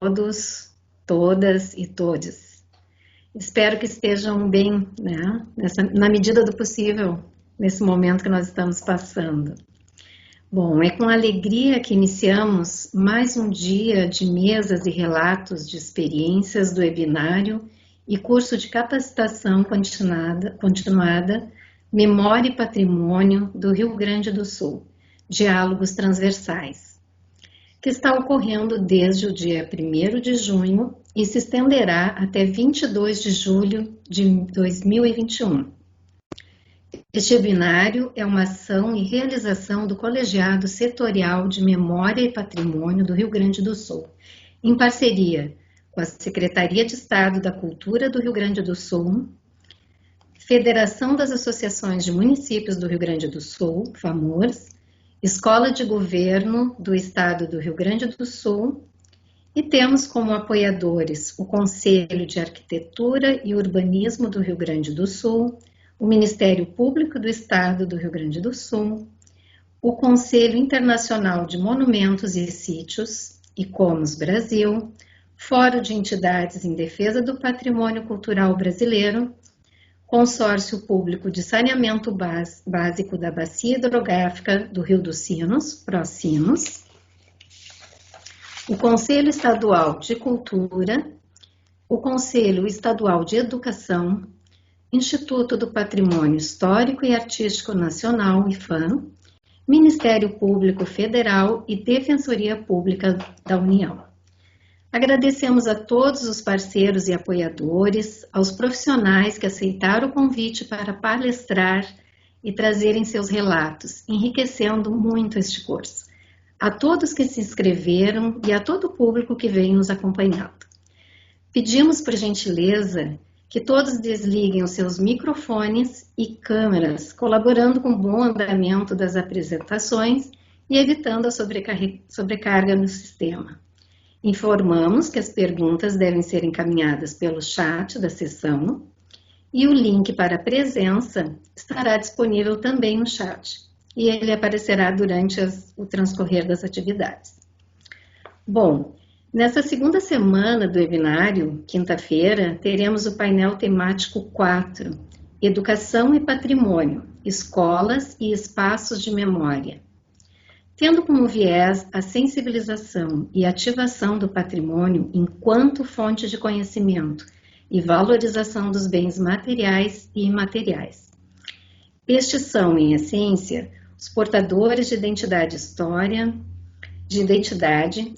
todos, todas e todes. Espero que estejam bem, né? Na medida do possível, nesse momento que nós estamos passando. Bom, é com alegria que iniciamos mais um dia de mesas e relatos de experiências do webinário e curso de capacitação continuada Memória e Patrimônio do Rio Grande do Sul, Diálogos Transversais, que está ocorrendo desde o dia 1º de junho e se estenderá até 22 de julho de 2021. Este webinário é uma ação e realização do Colegiado Setorial de Memória e Patrimônio do Rio Grande do Sul, em parceria com a Secretaria de Estado da Cultura do Rio Grande do Sul, Federação das Associações de Municípios do Rio Grande do Sul, FAMURS, Escola de Governo do Estado do Rio Grande do Sul, e temos como apoiadores o Conselho de Arquitetura e Urbanismo do Rio Grande do Sul, o Ministério Público do Estado do Rio Grande do Sul, o Conselho Internacional de Monumentos e Sítios, ICOMOS Brasil, Fórum de Entidades em Defesa do Patrimônio Cultural Brasileiro, Consórcio Público de Saneamento Básico da Bacia Hidrográfica do Rio dos Sinos, PROSINOS, o Conselho Estadual de Cultura, o Conselho Estadual de Educação, Instituto do Patrimônio Histórico e Artístico Nacional, IFAM, Ministério Público Federal e Defensoria Pública da União. Agradecemos a todos os parceiros e apoiadores, aos profissionais que aceitaram o convite para palestrar e trazerem seus relatos, enriquecendo muito este curso. A todos que se inscreveram e a todo o público que vem nos acompanhando. Pedimos, por gentileza, que todos desliguem os seus microfones e câmeras, colaborando com o bom andamento das apresentações e evitando a sobrecarga no sistema. Informamos que as perguntas devem ser encaminhadas pelo chat da sessão e o link para a presença estará disponível também no chat e ele aparecerá durante o transcorrer das atividades. Bom, nessa segunda semana do webinário, quinta-feira, teremos o painel temático 4, Educação e Patrimônio, Escolas e Espaços de Memória. Tendo como viés a sensibilização e ativação do patrimônio enquanto fonte de conhecimento e valorização dos bens materiais e imateriais. Estes são, em essência, os portadores de identidade,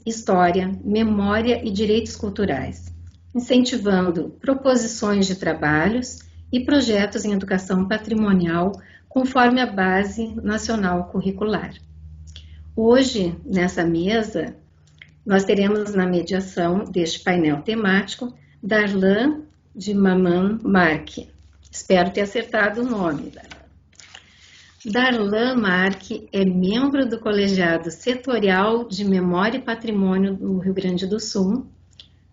história, memória e direitos culturais, incentivando proposições de trabalhos e projetos em educação patrimonial conforme a Base Nacional Curricular. Hoje, nessa mesa, nós teremos na mediação deste painel temático Darlan de Maman Marque. Espero ter acertado o nome. Darlan Marque é membro do Colegiado Setorial de Memória e Patrimônio do Rio Grande do Sul,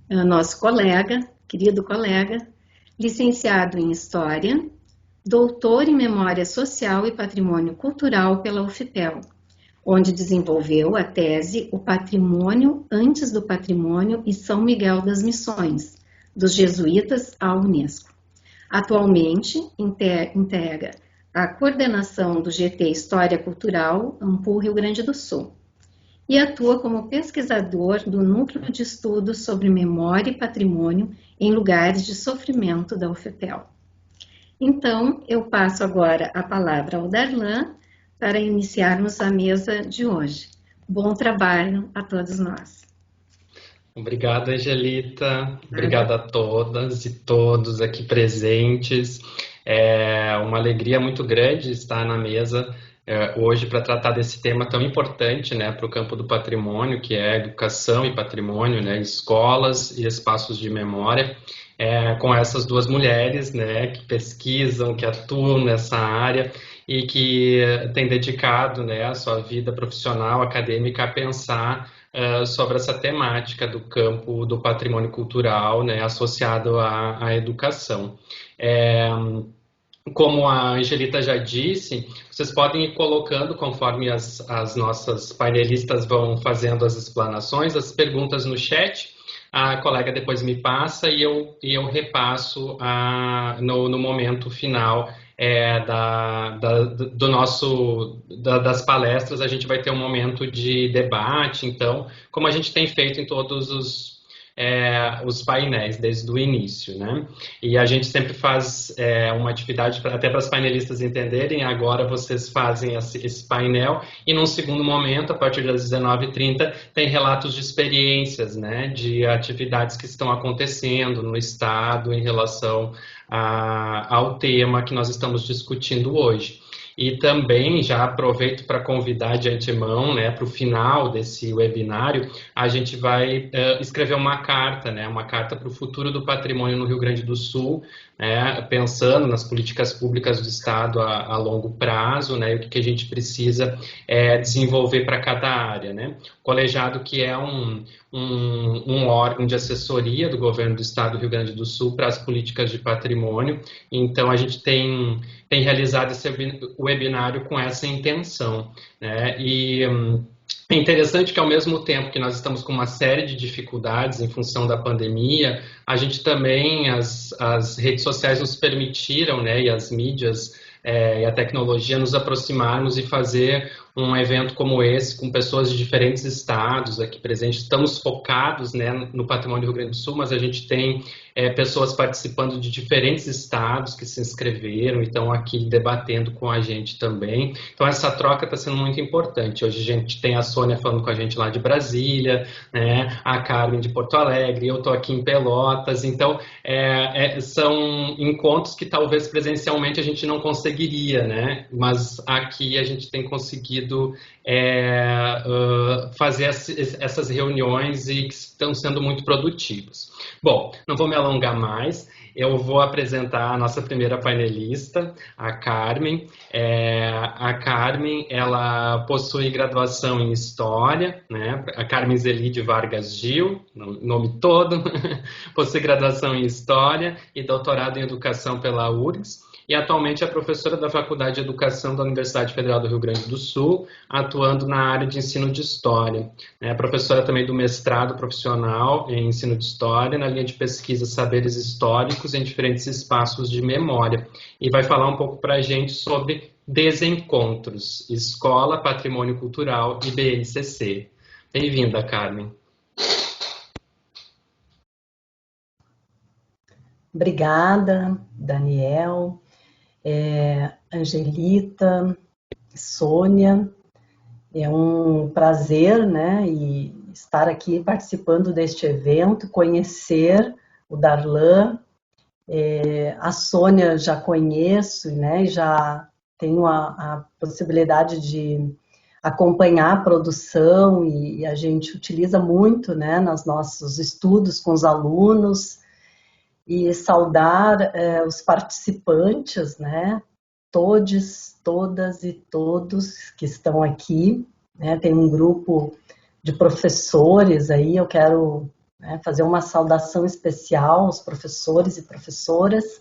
nosso colega, querido colega, licenciado em História, doutor em Memória Social e Patrimônio Cultural pela UFPEL, onde desenvolveu a tese O Patrimônio antes do Patrimônio e São Miguel das Missões, dos jesuítas à Unesco. Atualmente, integra a coordenação do GT História Cultural, Ampul, Rio Grande do Sul, e atua como pesquisador do Núcleo de Estudos sobre Memória e Patrimônio em Lugares de Sofrimento da UFPEL. Então, eu passo agora a palavra ao Darlan, para iniciarmos a mesa de hoje. Bom trabalho a todos nós. Obrigado, Angelita. Obrigado a todas e todos aqui presentes. É uma alegria muito grande estar na mesa hoje para tratar desse tema tão importante, né, para o campo do patrimônio, que é educação e patrimônio, né, escolas e espaços de memória, com essas duas mulheres, né, que pesquisam, que atuam nessa área e que têm dedicado, né, a sua vida profissional, acadêmica, a pensar sobre essa temática do campo do patrimônio cultural, né, associado à educação. Como a Angelita já disse, vocês podem ir colocando, conforme as nossas painelistas vão fazendo as explanações, as perguntas no chat. a colega depois me passa e eu repasso no momento final das palestras. A gente vai ter um momento de debate, então, como a gente tem feito em todos os painéis desde o início, né? E a gente sempre faz uma atividade até para os painelistas entenderem. Agora vocês fazem esse painel e num segundo momento, a partir das 19h30, tem relatos de experiências, né? De atividades que estão acontecendo no estado em relação ao tema que nós estamos discutindo hoje. E também já aproveito para convidar de antemão, né, para o final desse webinário, a gente vai escrever uma carta, né, uma carta para o futuro do patrimônio no Rio Grande do Sul, né, pensando nas políticas públicas do Estado a longo prazo, né, e o que a gente precisa desenvolver para cada área, né. O colegiado, que é um órgão de assessoria do governo do Estado do Rio Grande do Sul para as políticas de patrimônio, então a gente tem realizado esse webinário com essa intenção, né? E é interessante que, ao mesmo tempo que nós estamos com uma série de dificuldades em função da pandemia, a gente também, as redes sociais nos permitiram, né, e as mídias e a tecnologia nos aproximarmos e fazer um evento como esse, com pessoas de diferentes estados aqui presentes. Estamos focados, né, no patrimônio do Rio Grande do Sul, mas a gente tem pessoas participando de diferentes estados que se inscreveram e estão aqui debatendo com a gente também. Então, essa troca está sendo muito importante. Hoje a gente tem a Sônia falando com a gente lá de Brasília, né, a Carmen de Porto Alegre, eu estou aqui em Pelotas. Então, são encontros que talvez presencialmente a gente não conseguiria, né? Mas aqui a gente tem conseguido fazer essas reuniões e que estão sendo muito produtivos. Bom, não vou me alongar mais, eu vou apresentar a nossa primeira painelista, a Carmen. A Carmen, ela possui graduação em História, né? A Carmen Zelide Vargas Gil, nome todo, possui graduação em História e doutorado em Educação pela URGS. E atualmente é professora da Faculdade de Educação da Universidade Federal do Rio Grande do Sul, atuando na área de ensino de História. É professora também do mestrado profissional em ensino de História, na linha de pesquisa Saberes Históricos em diferentes espaços de memória. E vai falar um pouco para a gente sobre Desencontros, Escola, Patrimônio Cultural e BNCC. Bem-vinda, Carmen. Obrigada, Daniel, Angelita, Sônia. É um prazer, né, estar aqui participando deste evento, conhecer o Darlan. A Sônia já conheço, né, já tenho a possibilidade de acompanhar a produção e a gente utiliza muito, né, nos nossos estudos com os alunos. E saudar os participantes, né? Todos, todas e todos que estão aqui, né? Tem um grupo de professores aí, eu quero, né, fazer uma saudação especial aos professores e professoras.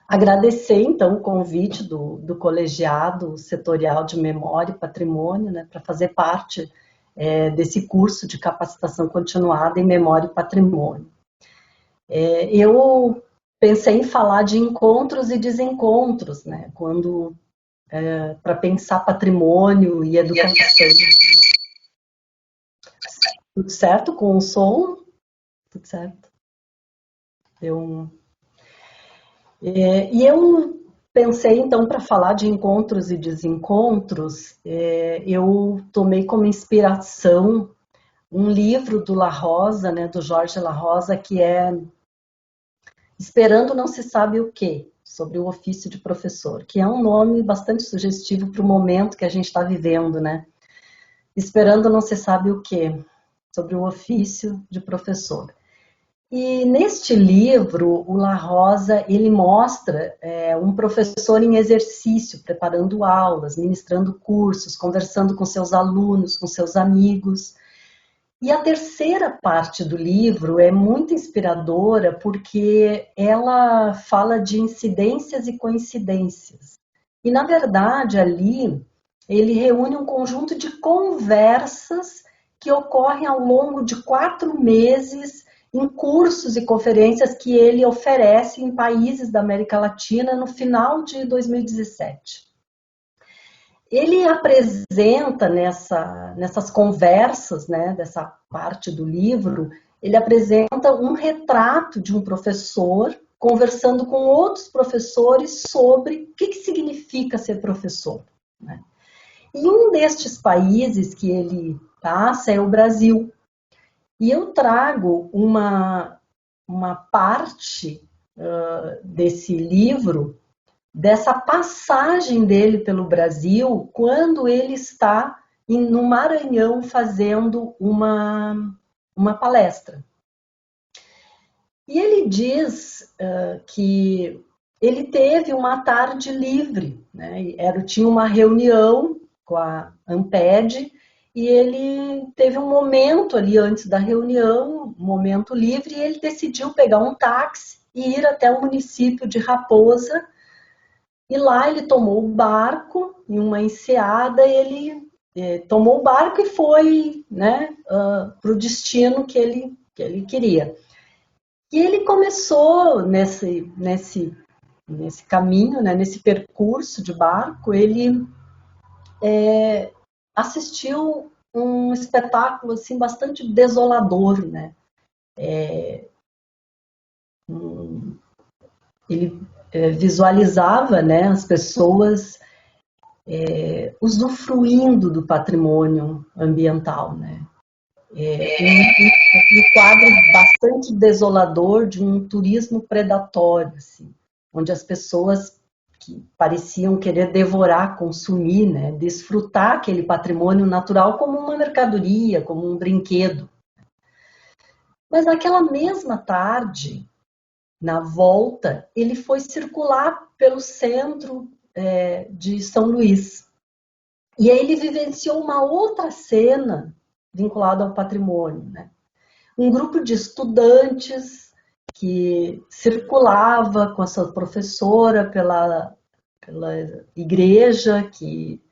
Agradecer, então, o convite do Colegiado Setorial de Memória e Patrimônio, né, para fazer parte desse curso de capacitação continuada em Memória e Patrimônio. Eu pensei em falar de encontros e desencontros, né? Para pensar patrimônio e educação. Tudo certo com o som? Tudo certo. E eu pensei, então, para falar de encontros e desencontros, eu tomei como inspiração um livro do La Rosa, né, do Jorge La Rosa, que é Esperando Não Se Sabe o Quê, sobre o ofício de professor, que é um nome bastante sugestivo para o momento que a gente está vivendo, né? Esperando Não Se Sabe o Quê, sobre o ofício de professor. E neste livro, o La Rosa, ele mostra um professor em exercício, preparando aulas, ministrando cursos, conversando com seus alunos, com seus amigos. E a terceira parte do livro é muito inspiradora porque ela fala de incidências e coincidências. E, na verdade, ali, ele reúne um conjunto de conversas que ocorrem ao longo de 4 meses em cursos e conferências que ele oferece em países da América Latina no final de 2017. Ele apresenta nessas conversas, né, dessa parte do livro, ele apresenta um retrato de um professor conversando com outros professores sobre o que significa ser professor, né? E um destes países que ele passa é o Brasil. E eu trago uma parte desse livro, dessa passagem dele pelo Brasil, quando ele está no Maranhão fazendo uma palestra. E ele diz que ele teve uma tarde livre, né? Tinha uma reunião com a Amped, e ele teve um momento ali antes da reunião, um momento livre, e ele decidiu pegar um táxi e ir até o município de Raposa. E lá ele tomou o barco, em uma enseada, ele tomou o barco e foi, né, para o destino que ele queria. E ele começou nesse caminho, né, nesse percurso de barco, ele assistiu um espetáculo assim, bastante desolador, né? Ele visualizava, né, as pessoas usufruindo do patrimônio ambiental, né? Um quadro bastante desolador de um turismo predatório, assim, onde as pessoas que pareciam querer devorar, consumir, né, desfrutar aquele patrimônio natural como uma mercadoria, como um brinquedo. Mas naquela mesma tarde, na volta, ele foi circular pelo centro de São Luís. E aí ele vivenciou uma outra cena vinculada ao patrimônio, né? Um grupo de estudantes que circulava com a sua professora pela igreja, que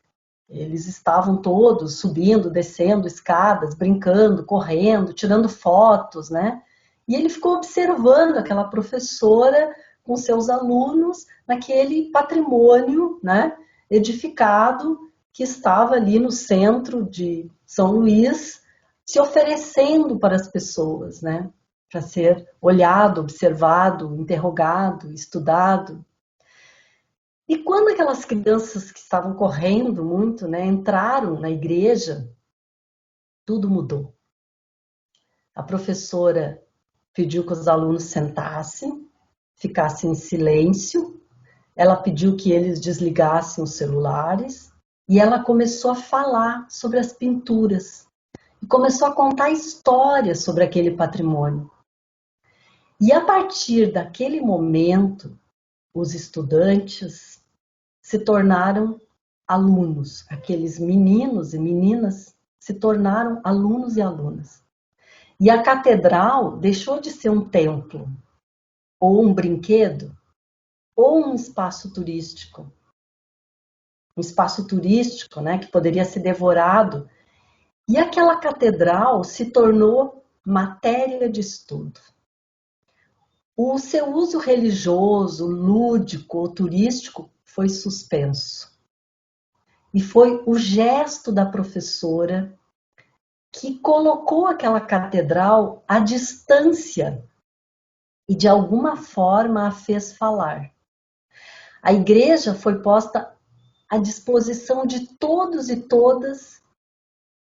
eles estavam todos subindo, descendo escadas, brincando, correndo, tirando fotos, né? E ele ficou observando aquela professora com seus alunos naquele patrimônio, né, edificado que estava ali no centro de São Luís, se oferecendo para as pessoas, né, para ser olhado, observado, interrogado, estudado. E quando aquelas crianças que estavam correndo muito, né, entraram na igreja, tudo mudou. A professora pediu que os alunos sentassem, ficassem em silêncio. Ela pediu que eles desligassem os celulares e ela começou a falar sobre as pinturas e começou a contar histórias sobre aquele patrimônio. E a partir daquele momento, os estudantes se tornaram alunos. Aqueles meninos e meninas se tornaram alunos e alunas. E a catedral deixou de ser um templo, ou um brinquedo, ou um espaço turístico. Um espaço turístico, né, que poderia ser devorado. E aquela catedral se tornou matéria de estudo. O seu uso religioso, lúdico ou turístico foi suspenso. E foi o gesto da professora que colocou aquela catedral à distância e de alguma forma a fez falar. A igreja foi posta à disposição de todos e todas,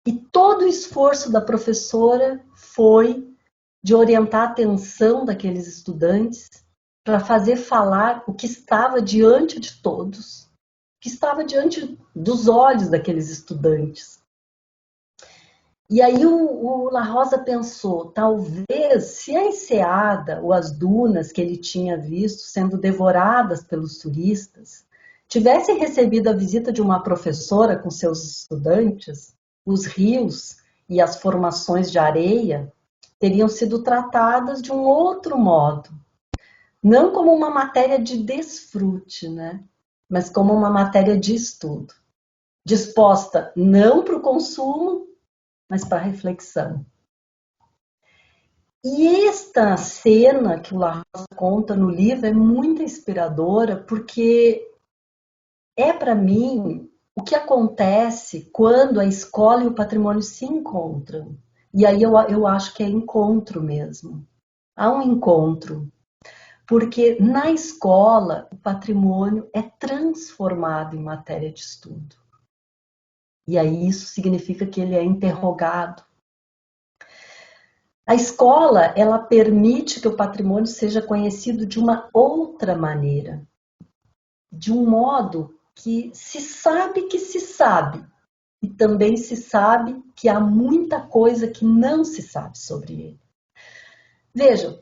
e todo o esforço da professora foi de orientar a atenção daqueles estudantes para fazer falar o que estava diante de todos, o que estava diante dos olhos daqueles estudantes. E aí o La Rosa pensou, talvez se a enseada ou as dunas que ele tinha visto sendo devoradas pelos turistas tivessem recebido a visita de uma professora com seus estudantes, os rios e as formações de areia teriam sido tratadas de um outro modo. Não como uma matéria de desfrute, né? Mas como uma matéria de estudo. Disposta não para o consumo, mas para reflexão. E esta cena que o La Rosa conta no livro é muito inspiradora, porque é para mim o que acontece quando a escola e o patrimônio se encontram. E aí eu acho que é encontro mesmo. Há um encontro. Porque na escola o patrimônio é transformado em matéria de estudo. E aí isso significa que ele é interrogado. A escola, ela permite que o patrimônio seja conhecido de uma outra maneira. De um modo que se sabe que se sabe. E também se sabe que há muita coisa que não se sabe sobre ele. Vejam,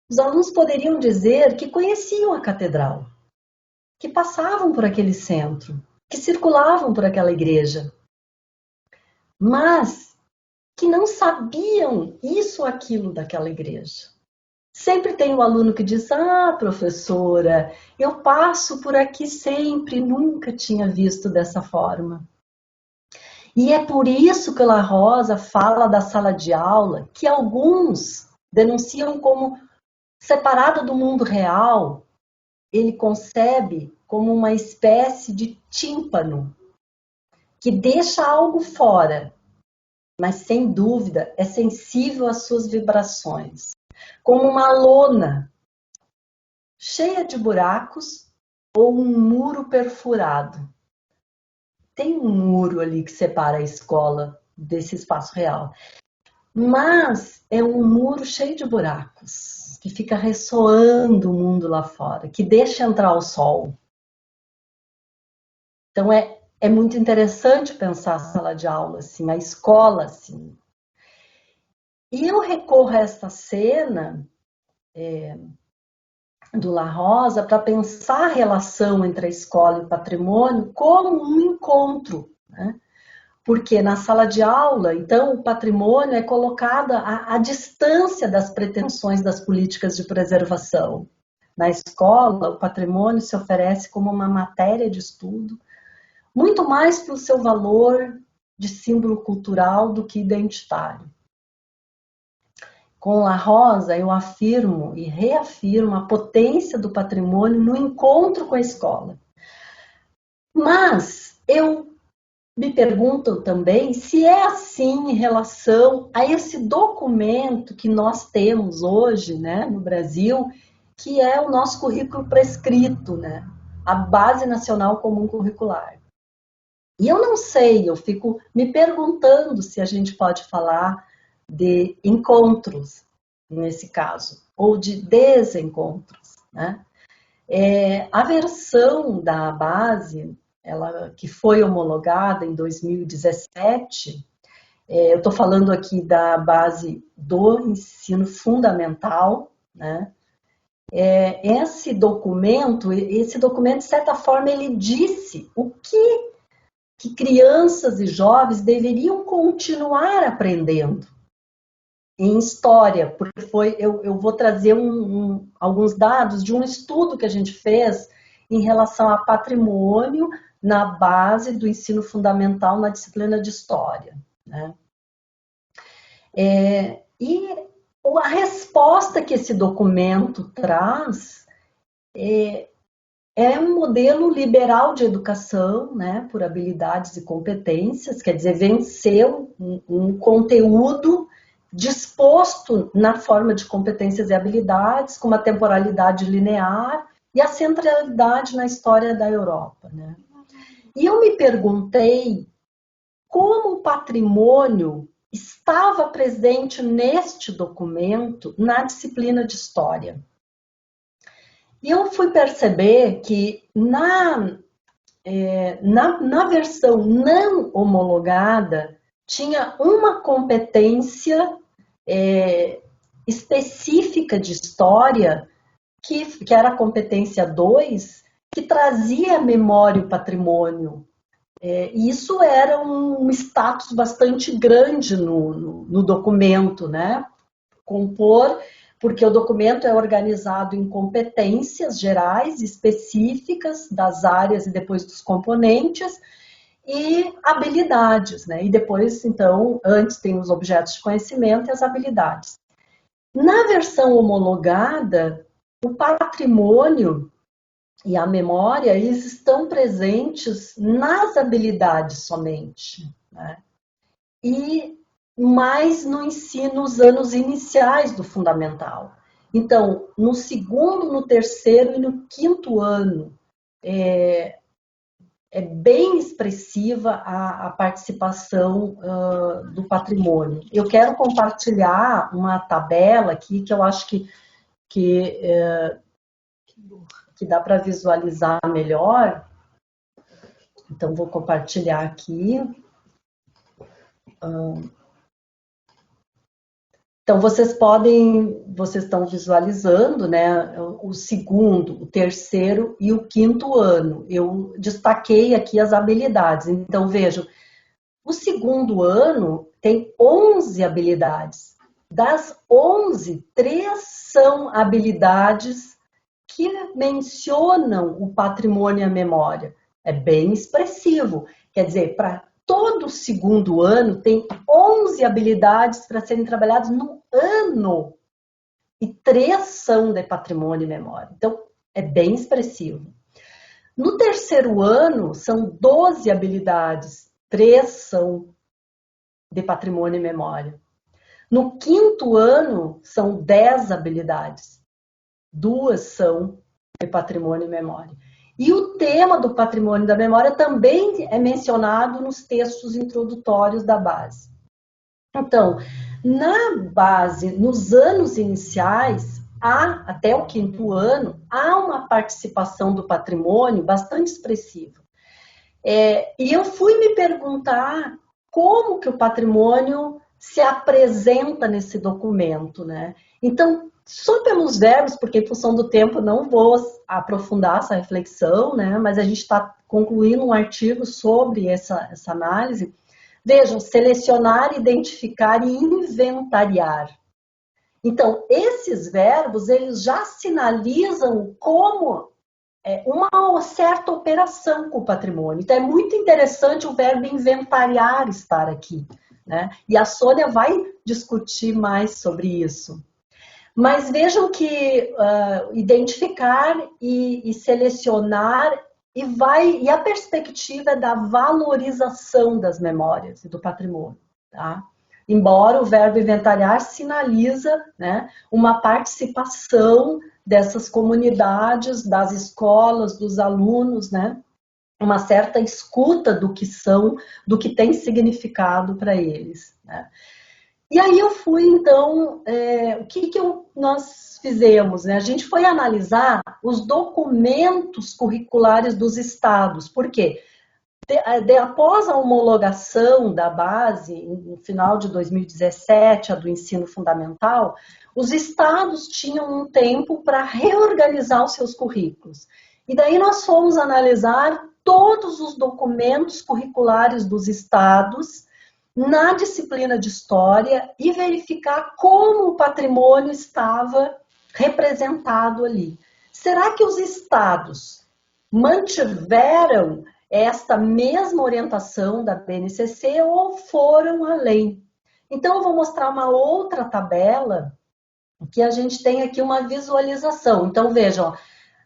os alunos poderiam dizer que conheciam a catedral, que passavam por aquele centro, que circulavam por aquela igreja, mas que não sabiam isso ou aquilo daquela igreja. Sempre tem um aluno que diz: ah, professora, eu passo por aqui sempre, nunca tinha visto dessa forma. E é por isso que La Rosa fala da sala de aula, que alguns denunciam como separada do mundo real. Ele concebe como uma espécie de tímpano, que deixa algo fora, mas sem dúvida é sensível às suas vibrações. Como uma lona cheia de buracos ou um muro perfurado. Tem um muro ali que separa a escola desse espaço real. Mas é um muro cheio de buracos, que fica ressoando o mundo lá fora, que deixa entrar o sol. Então é muito interessante pensar a sala de aula assim, a escola assim. E eu recorro a esta cena do La Rosa para pensar a relação entre a escola e o patrimônio como um encontro, né? Porque na sala de aula, então, o patrimônio é colocado à distância das pretensões das políticas de preservação. Na escola, o patrimônio se oferece como uma matéria de estudo, muito mais pelo seu valor de símbolo cultural do que identitário. Com La Rosa, eu afirmo e reafirmo a potência do patrimônio no encontro com a escola. Mas eu me pergunto também se é assim em relação a esse documento que nós temos hoje, né, no Brasil, que é o nosso currículo prescrito, né, a Base Nacional Comum Curricular. E eu não sei, eu fico me perguntando se a gente pode falar de encontros, nesse caso, ou de desencontros, né? A versão da base, ela, que foi homologada em 2017, eu estou falando aqui da base do ensino fundamental, né? Esse documento, de certa forma, ele disse o que crianças e jovens deveriam continuar aprendendo em história, porque eu vou trazer alguns dados de um estudo que a gente fez em relação a patrimônio na base do ensino fundamental na disciplina de história, né? E a resposta que esse documento traz é um modelo liberal de educação, né, por habilidades e competências, quer dizer, venceu um conteúdo disposto na forma de competências e habilidades, com uma temporalidade linear e a centralidade na história da Europa, né? E eu me perguntei como o patrimônio estava presente neste documento na disciplina de história. E eu fui perceber que na versão não homologada tinha uma competência específica de história, que era a competência 2, que trazia memória e patrimônio. E isso era um status bastante grande no documento, né? Compor, porque o documento é organizado em competências gerais, específicas das áreas e depois dos componentes, e habilidades, né? E depois, então, antes tem os objetos de conhecimento e as habilidades. Na versão homologada, o patrimônio e a memória, eles estão presentes nas habilidades somente, né? E mais no ensino, nos anos iniciais do fundamental. Então, no segundo, no terceiro e no quinto ano, é bem expressiva a participação do patrimônio. Eu quero compartilhar uma tabela aqui que eu acho que dá para visualizar melhor. Então, vou compartilhar aqui. Então, vocês estão visualizando, né, o segundo, o terceiro e o quinto ano. Eu destaquei aqui as habilidades. Então, vejam, o segundo ano tem 11 habilidades. Das 11, 3 são habilidades que mencionam o patrimônio e a memória. É bem expressivo. Quer dizer, para todo segundo ano tem 11 habilidades para serem trabalhadas no ano. E 3 são de patrimônio e memória. Então, é bem expressivo. No terceiro ano, são 12 habilidades. 3 são de patrimônio e memória. No quinto ano, são 10 habilidades. 2 são de patrimônio e memória. E o tema do patrimônio e da memória também é mencionado nos textos introdutórios da base. Então, na base, nos anos iniciais, até o quinto ano, há uma participação do patrimônio bastante expressiva. E eu fui me perguntar como que o patrimônio se apresenta nesse documento, né? Então, só pelos verbos, porque em função do tempo não vou aprofundar essa reflexão, né? Mas a gente está concluindo um artigo sobre essa análise. Vejam, selecionar, identificar e inventariar. Então, esses verbos, eles já sinalizam como uma certa operação com o patrimônio. Então, é muito interessante o verbo inventariar estar aqui, né? E a Sônia vai discutir mais sobre isso. Mas vejam que identificar e selecionar e a perspectiva é da valorização das memórias e do patrimônio, tá? Embora o verbo inventariar sinaliza, né, uma participação dessas comunidades, das escolas, dos alunos, né, uma certa escuta do que são, do que tem significado para eles, né? E aí eu fui, então, o que nós fizemos, né? A gente foi analisar os documentos curriculares dos estados. Por quê? Após a homologação da base, no final de 2017, a do ensino fundamental, os estados tinham um tempo para reorganizar os seus currículos. E daí nós fomos analisar todos os documentos curriculares dos estados na disciplina de história e verificar como o patrimônio estava representado ali. Será que os estados mantiveram esta mesma orientação da BNCC ou foram além? Então, eu vou mostrar uma outra tabela que a gente tem aqui uma visualização. Então, vejam,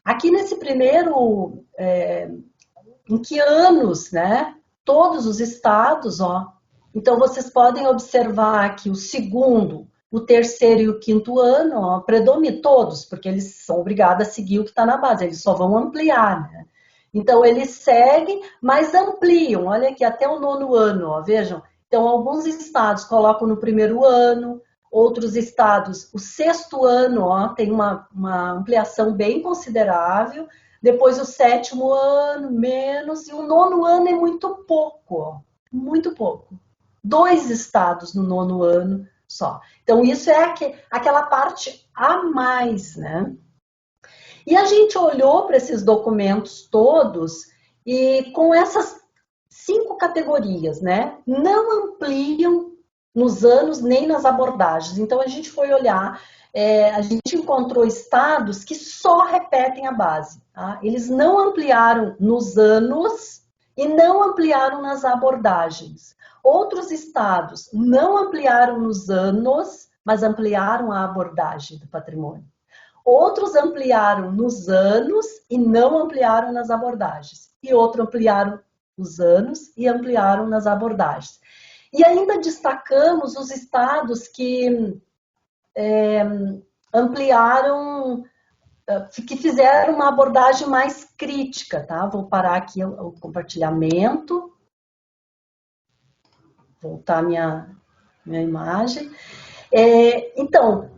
aqui nesse primeiro, em que anos, né? Todos os estados, ó. Então, vocês podem observar que o segundo, o terceiro e o quinto ano predominam todos, porque eles são obrigados a seguir o que está na base, eles só vão ampliar, né? Então, eles seguem, mas ampliam. Olha aqui, até o nono ano, ó, vejam. Então, alguns estados colocam no primeiro ano, outros estados, o sexto ano, ó, tem uma ampliação bem considerável. Depois, o sétimo ano, menos. E o nono ano é muito pouco, ó, muito pouco. 2 estados no nono ano só. Então, isso é aquela parte a mais, né? E a gente olhou para esses documentos todos e com essas 5 categorias, né? Não ampliam nos anos nem nas abordagens. Então, a gente foi olhar, a gente encontrou estados que só repetem a base, tá? Eles não ampliaram nos anos e não ampliaram nas abordagens. Outros estados não ampliaram nos anos, mas ampliaram a abordagem do patrimônio. Outros ampliaram nos anos e não ampliaram nas abordagens. E outros ampliaram os anos e ampliaram nas abordagens. E ainda destacamos os estados que ampliaram, que fizeram uma abordagem mais crítica, tá? Vou parar aqui o compartilhamento. Voltar minha imagem. Então,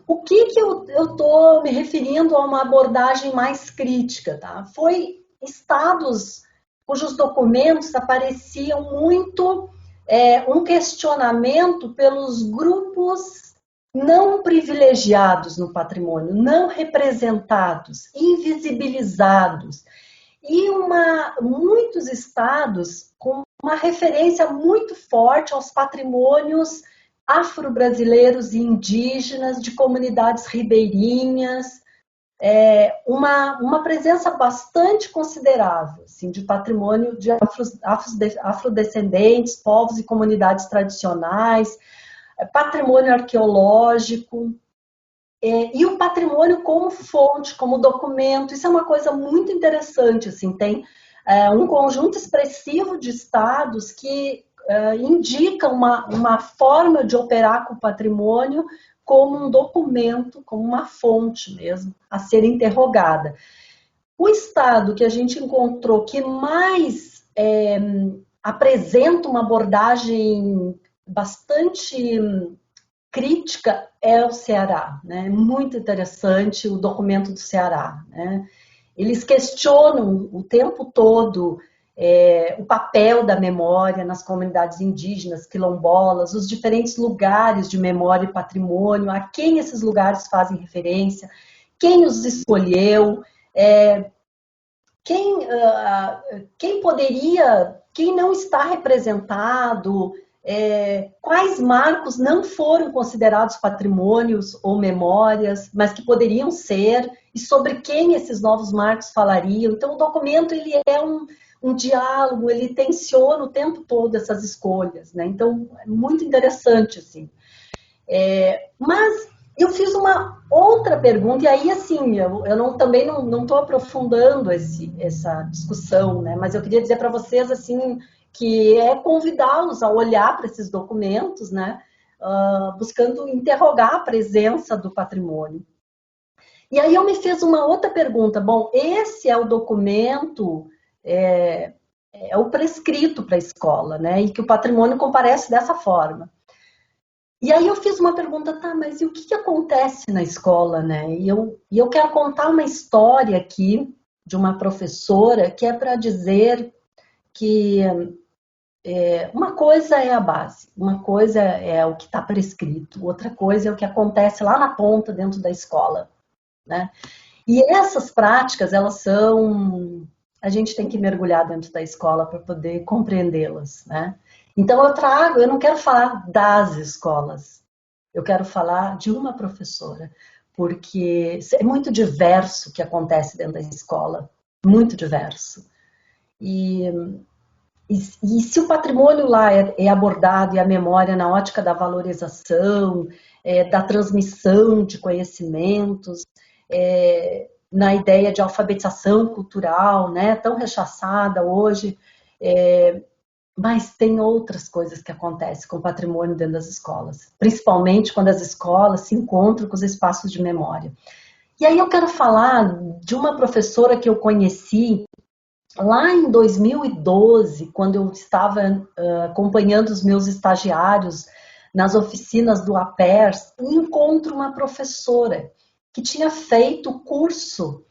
o que eu estou me referindo a uma abordagem mais crítica, tá? Foi estados cujos documentos apareciam muito um questionamento pelos grupos não privilegiados no patrimônio, não representados, invisibilizados. E muitos estados com uma referência muito forte aos patrimônios afro-brasileiros e indígenas, de comunidades ribeirinhas, uma presença bastante considerável assim, de patrimônio de afrodescendentes, povos e comunidades tradicionais, patrimônio arqueológico, e o patrimônio como fonte, como documento. Isso é uma coisa muito interessante. Assim, tem um conjunto expressivo de estados que indicam uma forma de operar com o patrimônio como um documento, como uma fonte mesmo, a ser interrogada. O estado que a gente encontrou que mais apresenta uma abordagem bastante crítica é o Ceará, né? Muito interessante o documento do Ceará, né? Eles questionam o tempo todo o papel da memória nas comunidades indígenas, quilombolas, os diferentes lugares de memória e patrimônio, a quem esses lugares fazem referência, quem os escolheu, quem não está representado, quais marcos não foram considerados patrimônios ou memórias, mas que poderiam ser, e sobre quem esses novos marcos falariam. Então, o documento ele é um diálogo, ele tensiona o tempo todo essas escolhas, né? Então, é muito interessante, assim. Mas eu fiz uma outra pergunta, e aí, assim, eu também não estou aprofundando essa discussão, né? Mas eu queria dizer para vocês, assim, que é convidá-los a olhar para esses documentos, né? Buscando interrogar a presença do patrimônio. E aí eu me fiz uma outra pergunta. Bom, esse é o documento, é o prescrito para a escola, né? E que o patrimônio comparece dessa forma. E aí eu fiz uma pergunta, tá, mas e o que acontece na escola, né? E eu quero contar uma história aqui de uma professora que é para dizer que uma coisa é a base, uma coisa é o que está prescrito, outra coisa é o que acontece lá na ponta dentro da escola, né? E essas práticas, a gente tem que mergulhar dentro da escola para poder compreendê-las, né? Então eu não quero falar das escolas, eu quero falar de uma professora, porque é muito diverso o que acontece dentro da escola, muito diverso. E se o patrimônio lá é abordado e a memória na ótica da valorização, da transmissão de conhecimentos, na ideia de alfabetização cultural, né, tão rechaçada hoje, mas tem outras coisas que acontecem com o patrimônio dentro das escolas, principalmente quando as escolas se encontram com os espaços de memória. E aí eu quero falar de uma professora que eu conheci lá em 2012, quando eu estava acompanhando os meus estagiários nas oficinas do APERS, e encontro uma professora que tinha feito o curso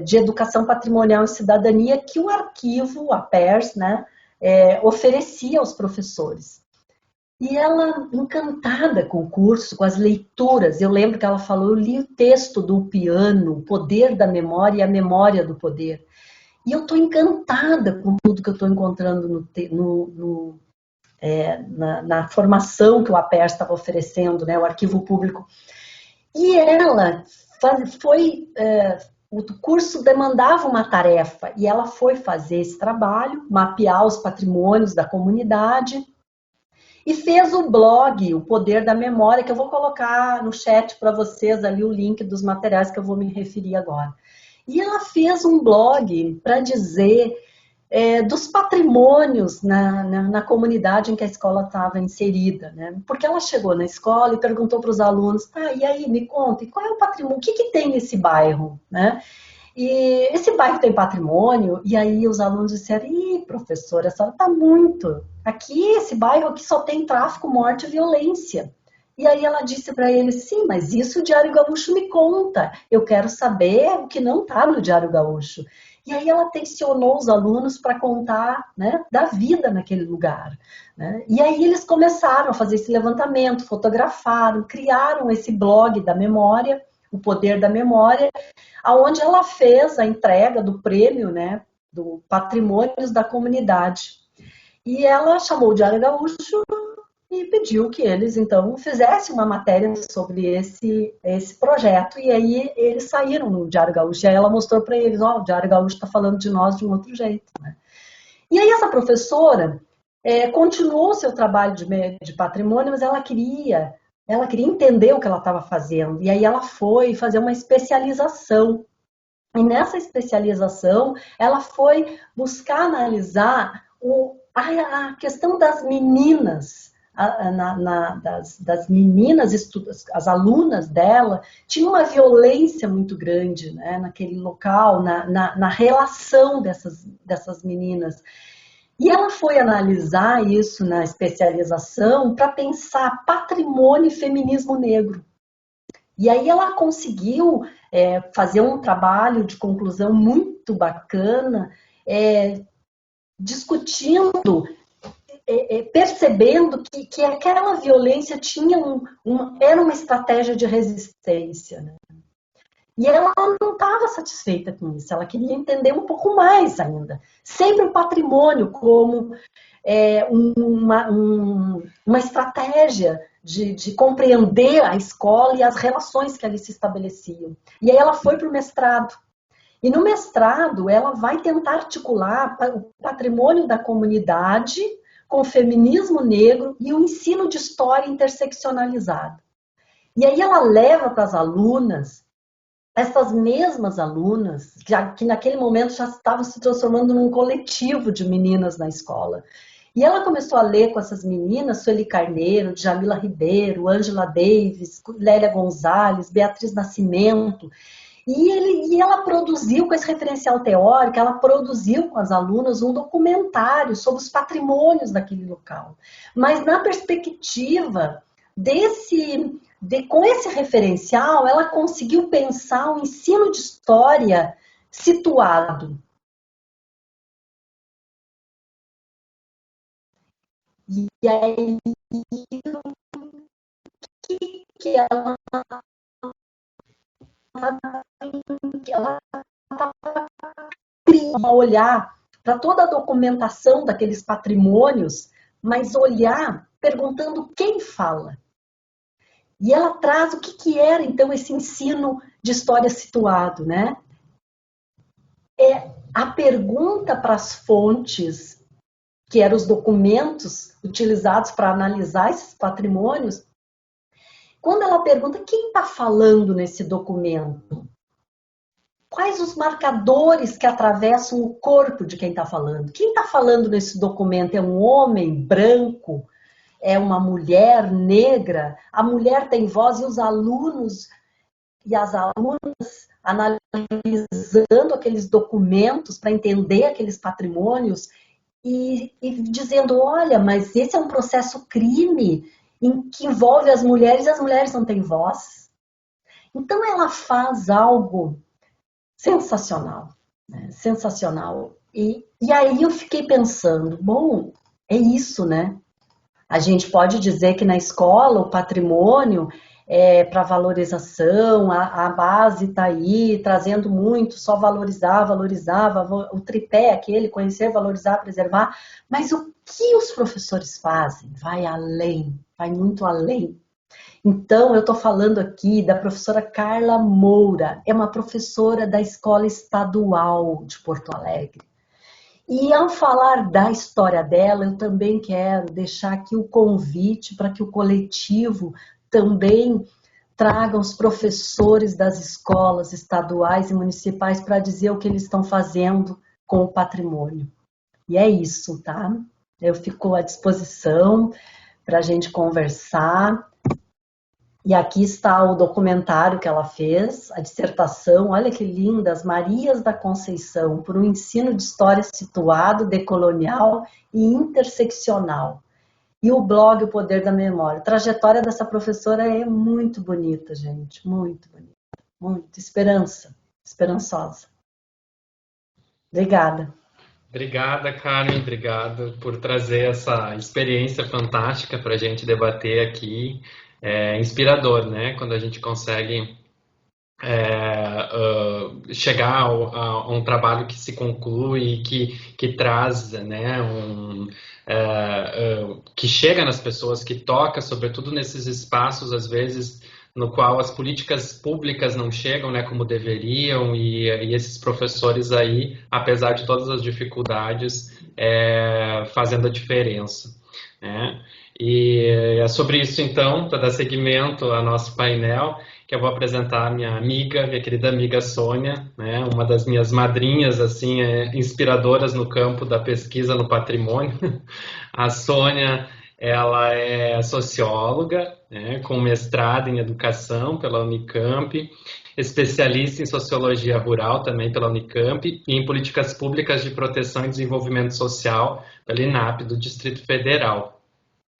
de Educação Patrimonial e Cidadania que o arquivo, APERS, né, oferecia aos professores. E ela, encantada com o curso, com as leituras, eu lembro que ela falou, eu li o texto do Piano, O Poder da Memória e a Memória do Poder. E eu estou encantada com tudo que eu estou encontrando na formação que o APERS estava oferecendo, né, o arquivo público. E ela o curso demandava uma tarefa e ela foi fazer esse trabalho, mapear os patrimônios da comunidade e fez o blog, O Poder da Memória, que eu vou colocar no chat para vocês ali o link dos materiais que eu vou me referir agora. E ela fez um blog para dizer dos patrimônios na comunidade em que a escola estava inserida, né? Porque ela chegou na escola e perguntou para os alunos, e aí, me conta, qual é o patrimônio, o que tem nesse bairro, né? E esse bairro tem patrimônio? E aí os alunos disseram, professora, a senhora está muito. Aqui, esse bairro aqui só tem tráfico, morte e violência. E aí ela disse para ele, sim, mas isso o Diário Gaúcho me conta. Eu quero saber o que não está no Diário Gaúcho. E aí ela tensionou os alunos para contar, né, da vida naquele lugar, né? E aí eles começaram a fazer esse levantamento, fotografaram, criaram esse blog da memória, O Poder da Memória, onde ela fez a entrega do prêmio, né, do Patrimônios da Comunidade. E ela chamou o Diário Gaúcho e pediu que eles, então, fizessem uma matéria sobre esse projeto. E aí eles saíram no Diário Gaúcho. E aí ela mostrou para eles, o Diário Gaúcho está falando de nós de um outro jeito, né? E aí essa professora continuou seu trabalho de patrimônio, mas ela queria entender o que ela estava fazendo. E aí ela foi fazer uma especialização. E nessa especialização, ela foi buscar analisar a questão das meninas, das meninas, as alunas dela, tinha uma violência muito grande, né, naquele local, na relação dessas meninas. E ela foi analisar isso na especialização para pensar patrimônio e feminismo negro. E aí ela conseguiu fazer um trabalho de conclusão muito bacana, discutindo, percebendo que aquela violência era uma estratégia de resistência, né? E ela não estava satisfeita com isso, ela queria entender um pouco mais ainda. Sempre o patrimônio como uma estratégia de compreender a escola e as relações que ali se estabeleciam. E aí ela foi para o mestrado. E no mestrado, ela vai tentar articular o patrimônio da comunidade com o feminismo negro e o ensino de história interseccionalizado. E aí ela leva para as alunas, essas mesmas alunas, que naquele momento já estavam se transformando num coletivo de meninas na escola. E ela começou a ler com essas meninas, Sueli Carneiro, Djamila Ribeiro, Ângela Davis, Lélia Gonzalez, Beatriz Nascimento. E ela produziu, com esse referencial teórico, ela produziu com as alunas um documentário sobre os patrimônios daquele local. Mas na perspectiva com esse referencial, ela conseguiu pensar um ensino de história situado. E aí, que ela queria olhar para toda a documentação daqueles patrimônios, mas olhar perguntando quem fala. E ela traz o que era, então, esse ensino de história situado, né? A pergunta para as fontes, que eram os documentos utilizados para analisar esses patrimônios, quando ela pergunta quem está falando nesse documento, quais os marcadores que atravessam o corpo de quem está falando? Quem está falando nesse documento é um homem branco? É uma mulher negra? A mulher tem voz e os alunos e as alunas analisando aqueles documentos para entender aqueles patrimônios e dizendo, olha, mas esse é um processo crime que envolve as mulheres e as mulheres não têm voz. Então ela faz algo sensacional, né? Sensacional. E aí eu fiquei pensando, bom, é isso, né? A gente pode dizer que na escola o patrimônio para valorização, a base está aí, trazendo muito, só valorizava, o tripé aquele, conhecer, valorizar, preservar. Mas o que os professores fazem? Vai além, vai muito além. Então, eu estou falando aqui da professora Carla Moura, é uma professora da Escola Estadual de Porto Alegre. E ao falar da história dela, eu também quero deixar aqui o convite para que o coletivo também traga os professores das escolas estaduais e municipais para dizer o que eles estão fazendo com o patrimônio. E é isso, tá? Eu fico à disposição para a gente conversar. E aqui está o documentário que ela fez, a dissertação, olha que linda, As Marias da Conceição, por um ensino de história situado, decolonial e interseccional. E o blog O Poder da Memória. A trajetória dessa professora é muito bonita, gente, muito bonita. Muito, esperançosa. Obrigada. Obrigada, Karen, obrigado por trazer essa experiência fantástica para a gente debater aqui. É inspirador, né? Quando a gente consegue chegar a um trabalho que se conclui, que traz, né, que chega nas pessoas, que toca, sobretudo nesses espaços, às vezes, no qual as políticas públicas não chegam, né, como deveriam, e esses professores aí, apesar de todas as dificuldades, fazendo a diferença, né? E é sobre isso, então, para dar seguimento ao nosso painel, que eu vou apresentar a minha querida amiga Sônia, né, uma das minhas madrinhas, assim, inspiradoras no campo da pesquisa no patrimônio. A Sônia, ela é socióloga, né, com mestrado em educação pela Unicamp, especialista em sociologia rural também pela Unicamp e em políticas públicas de proteção e desenvolvimento social pela INAP, do Distrito Federal.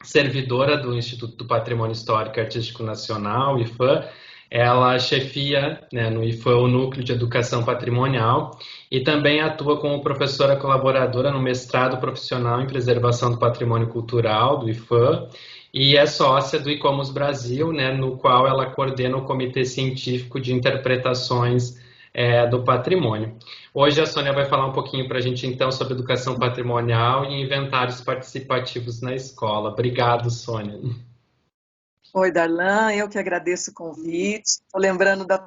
Servidora do Instituto do Patrimônio Histórico e Artístico Nacional, IFAM, ela chefia, né, no IFAM o Núcleo de Educação Patrimonial e também atua como professora colaboradora no mestrado profissional em Preservação do Patrimônio Cultural, do IFAM, e é sócia do ICOMOS Brasil, né, no qual ela coordena o Comitê Científico de Interpretações do Patrimônio. Hoje a Sônia vai falar um pouquinho para a gente, então, sobre educação patrimonial e inventários participativos na escola. Obrigado, Sônia. Oi, Darlan, eu que agradeço o convite. Estou lembrando do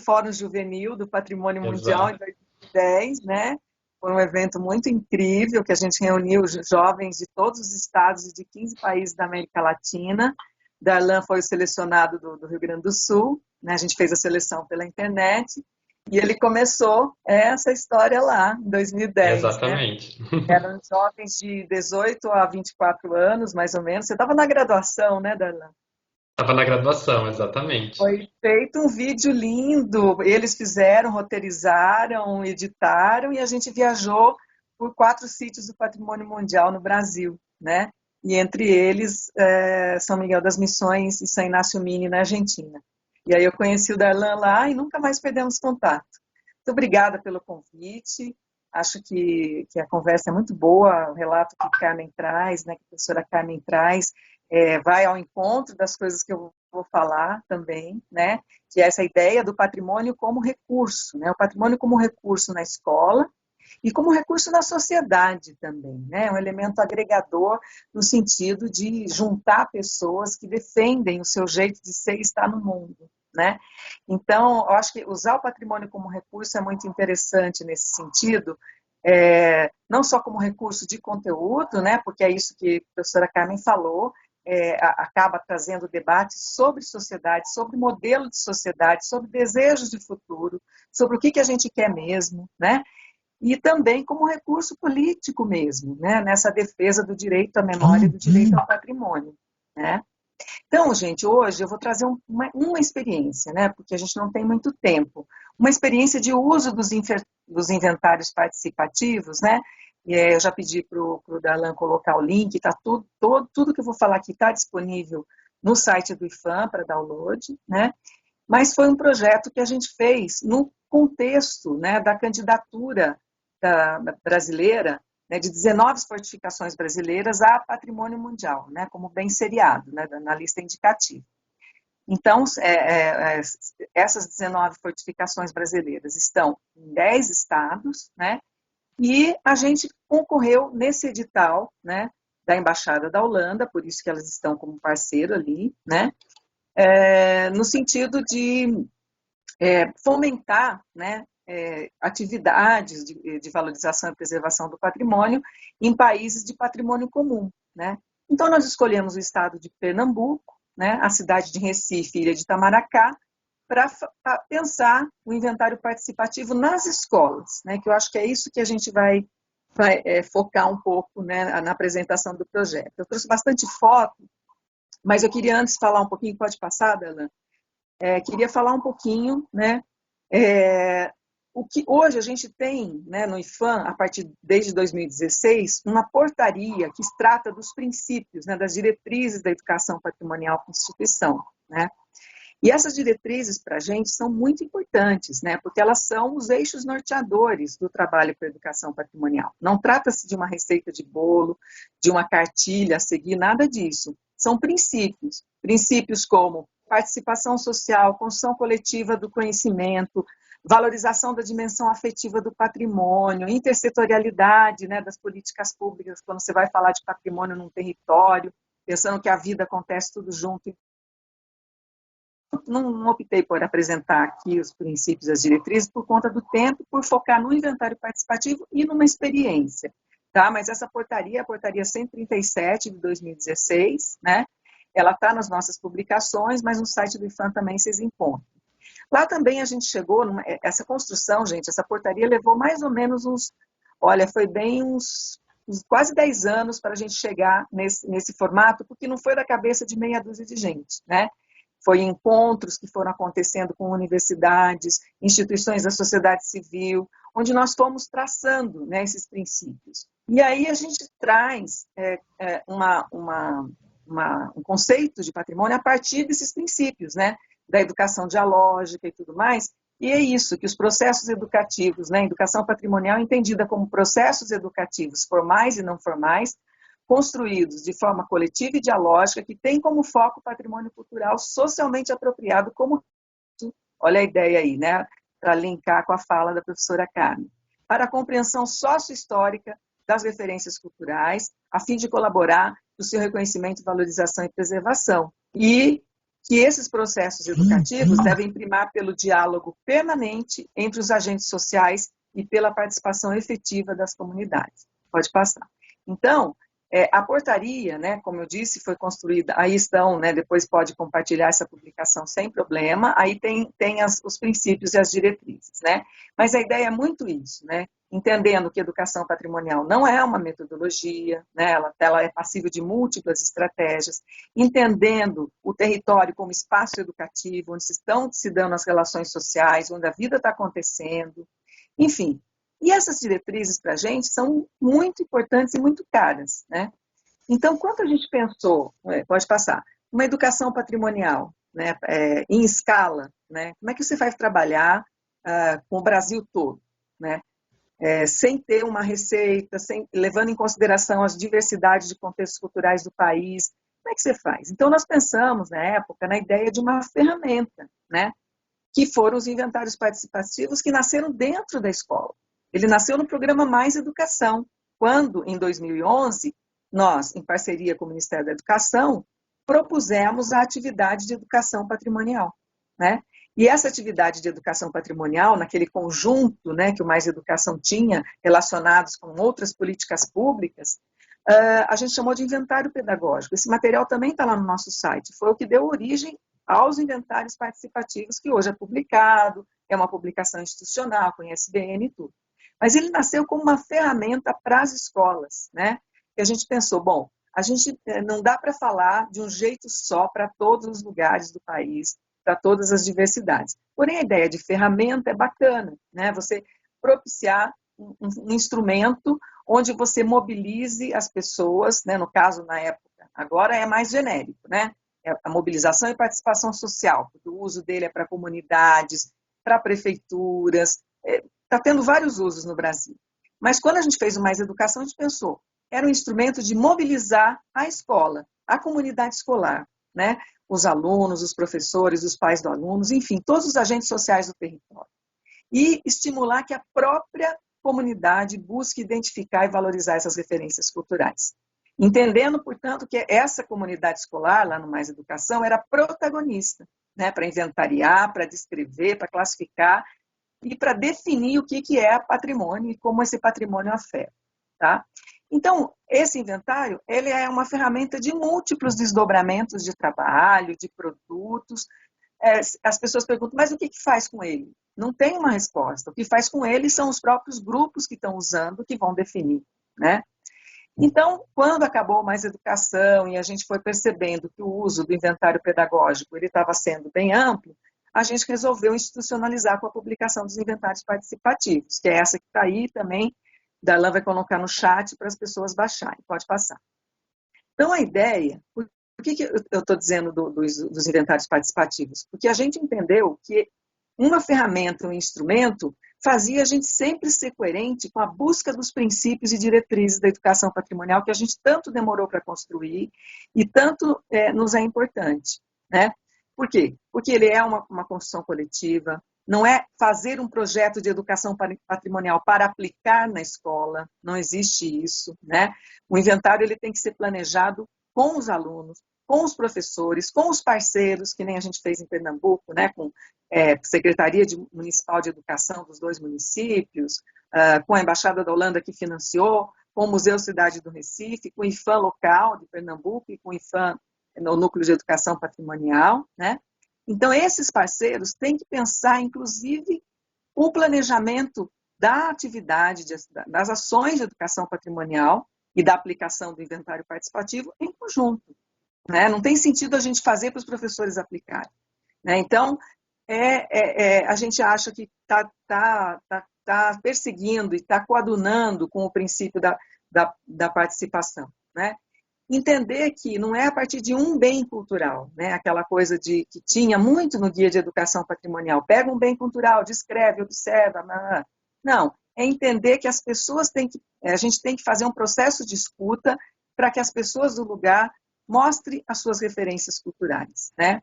Fórum Juvenil do Patrimônio Mundial em 2010, né? Foi um evento muito incrível, que a gente reuniu jovens de todos os estados e de 15 países da América Latina. Darlan foi o selecionado do Rio Grande do Sul, né? A gente fez a seleção pela internet, e ele começou essa história lá, em 2010. Exatamente. Né? Eram jovens de 18 a 24 anos, mais ou menos. Você estava na graduação, né, Darlan? Estava na graduação, exatamente. Foi feito um vídeo lindo, eles fizeram, roteirizaram, editaram, e a gente viajou por 4 sítios do Patrimônio Mundial no Brasil, né? E entre eles, São Miguel das Missões e São Inácio Mini, na Argentina. E aí eu conheci o Darlan lá e nunca mais perdemos contato. Muito obrigada pelo convite, acho que a conversa é muito boa, o relato que a Carmen traz, né, que a professora Carmen traz, vai ao encontro das coisas que eu vou falar também, né, que é essa ideia do patrimônio como recurso, né, o patrimônio como recurso na escola e como recurso na sociedade também, né, um elemento agregador no sentido de juntar pessoas que defendem o seu jeito de ser e estar no mundo, né. Então, eu acho que usar o patrimônio como recurso é muito interessante nesse sentido, não só como recurso de conteúdo, né, porque é isso que a professora Carmen falou, acaba trazendo debate sobre sociedade, sobre modelo de sociedade, sobre desejos de futuro, sobre o que a gente quer mesmo, né? E também como recurso político mesmo, né? Nessa defesa do direito à memória e do direito ao patrimônio, né? Então, gente, hoje eu vou trazer uma experiência, né? Porque a gente não tem muito tempo. Uma experiência de uso dos inventários participativos, né? E eu já pedi para o Darlan colocar o link, tá tudo que eu vou falar aqui está disponível no site do IFAM para download, né? Mas foi um projeto que a gente fez no contexto, né, da candidatura brasileira, né, de 19 fortificações brasileiras a patrimônio mundial, né, como bem seriado, né, na lista indicativa. Então, essas 19 fortificações brasileiras estão em 10 estados, né, e a gente concorreu nesse edital, né, da Embaixada da Holanda, por isso que elas estão como parceiro ali, né, no sentido de fomentar, né, atividades de valorização e preservação do patrimônio em países de patrimônio comum, né? Então, nós escolhemos o estado de Pernambuco, né, a cidade de Recife e Ilha de Itamaracá, para pensar o inventário participativo nas escolas, né, que eu acho que é isso que a gente vai focar um pouco, né, na apresentação do projeto. Eu trouxe bastante foto, mas eu queria antes falar um pouquinho, pode passar, Dalan? Queria falar um pouquinho, né, o que hoje a gente tem, né, no IPHAN, desde 2016, uma portaria que trata dos princípios, né, das diretrizes da educação patrimonial como instituição, né? E essas diretrizes para a gente são muito importantes, né, porque elas são os eixos norteadores do trabalho para a educação patrimonial. Não trata-se de uma receita de bolo, de uma cartilha a seguir, nada disso. São princípios, princípios como participação social, construção coletiva do conhecimento, valorização da dimensão afetiva do patrimônio, intersetorialidade, né, das políticas públicas, quando você vai falar de patrimônio num território, pensando que a vida acontece tudo junto. Não optei por apresentar aqui os princípios e as diretrizes por conta do tempo, por focar no inventário participativo e numa experiência. Tá? Mas essa portaria, a portaria 137 de 2016, né? Ela está nas nossas publicações, mas no site do IPHAN também vocês encontram. Lá também a gente chegou, essa construção, gente, essa portaria levou mais ou menos foi bem uns quase 10 anos para a gente chegar nesse formato, porque não foi da cabeça de meia dúzia de gente, né? Foi encontros que foram acontecendo com universidades, instituições da sociedade civil, onde nós fomos traçando, né, esses princípios. E aí a gente traz um conceito de patrimônio a partir desses princípios, né, da educação dialógica e tudo mais, e é isso, que os processos educativos, né, educação patrimonial entendida como processos educativos formais e não formais, construídos de forma coletiva e dialógica, que tem como foco o patrimônio cultural socialmente apropriado, como, olha a ideia aí, né, para linkar com a fala da professora Carmen, para a compreensão sócio-histórica das referências culturais, a fim de colaborar no seu reconhecimento, valorização e preservação. E que esses processos educativos devem primar pelo diálogo permanente entre os agentes sociais e pela participação efetiva das comunidades. Pode passar. Então, a portaria, né, como eu disse, foi construída, aí estão, né, depois pode compartilhar essa publicação sem problema, aí tem os princípios e as diretrizes, né, mas a ideia é muito isso, né, entendendo que educação patrimonial não é uma metodologia, né, ela é passível de múltiplas estratégias, entendendo o território como espaço educativo, onde estão se dando as relações sociais, onde a vida está acontecendo, enfim. E essas diretrizes para a gente são muito importantes e muito caras, né? Então, quando a gente pensou, pode passar, uma educação patrimonial, né, em escala, né, como é que você vai trabalhar com o Brasil todo, né? Sem ter uma receita, levando em consideração as diversidades de contextos culturais do país, como é que você faz? Então, nós pensamos, na época, na ideia de uma ferramenta, né, que foram os inventários participativos que nasceram dentro da escola. Ele nasceu no programa Mais Educação, quando, em 2011, nós, em parceria com o Ministério da Educação, propusemos a atividade de educação patrimonial, né? E essa atividade de educação patrimonial, naquele conjunto, né, que o Mais Educação tinha, relacionados com outras políticas públicas, a gente chamou de inventário pedagógico. Esse material também está lá no nosso site. Foi o que deu origem aos inventários participativos, que hoje é publicado, é uma publicação institucional, com ISBN e tudo. Mas ele nasceu como uma ferramenta para as escolas, né? E a gente pensou, bom, a gente não dá para falar de um jeito só para todos os lugares do país, para todas as diversidades. Porém, a ideia de ferramenta é bacana, né? Você propiciar um instrumento onde você mobilize as pessoas, né? No caso, na época, agora é mais genérico, né? A mobilização e participação social, porque o uso dele é para comunidades, para prefeituras, está tendo vários usos no Brasil. Mas quando a gente fez o Mais Educação, a gente pensou, era um instrumento de mobilizar a escola, a comunidade escolar, né? Os alunos, os professores, os pais dos alunos, enfim, todos os agentes sociais do território. E estimular que a própria comunidade busque identificar e valorizar essas referências culturais. Entendendo, portanto, que essa comunidade escolar, lá no Mais Educação, era protagonista, né, para inventariar, para descrever, para classificar e para definir o que é patrimônio e como esse patrimônio afeta. Tá? Então, esse inventário ele é uma ferramenta de múltiplos desdobramentos de trabalho, de produtos. As pessoas perguntam, mas o que faz com ele? Não tem uma resposta. O que faz com ele são os próprios grupos que estão usando que vão definir, né? Então, quando acabou Mais Educação e a gente foi percebendo que o uso do inventário pedagógico ele estava sendo bem amplo, a gente resolveu institucionalizar com a publicação dos inventários participativos, que é essa que está aí também, Darlan vai colocar no chat para as pessoas baixarem, pode passar. Então, a ideia, por que eu estou dizendo dos inventários participativos? Porque a gente entendeu que uma ferramenta, um instrumento, fazia a gente sempre ser coerente com a busca dos princípios e diretrizes da educação patrimonial que a gente tanto demorou para construir e tanto nos é importante, né? Por quê? Porque ele é uma construção coletiva, não é fazer um projeto de educação patrimonial para aplicar na escola, não existe isso, né? O inventário ele tem que ser planejado com os alunos, com os professores, com os parceiros, que nem a gente fez em Pernambuco, né, com Secretaria Municipal de Educação dos 2 municípios, com a Embaixada da Holanda que financiou, com o Museu Cidade do Recife, com o IFAM local de Pernambuco e com o IFAM no Núcleo de Educação Patrimonial, né? Então, esses parceiros têm que pensar, inclusive, o planejamento da atividade, das ações de educação patrimonial e da aplicação do inventário participativo em conjunto. Né? Não tem sentido a gente fazer para os professores aplicarem. Né? Então, a gente acha que está perseguindo e está coadunando com o princípio da participação. Né? Entender que não é a partir de um bem cultural, né? Aquela coisa que tinha muito no Guia de Educação Patrimonial. Pega um bem cultural, descreve, observa. Não, é entender que as pessoas a gente tem que fazer um processo de escuta para que as pessoas do lugar mostrem as suas referências culturais, né?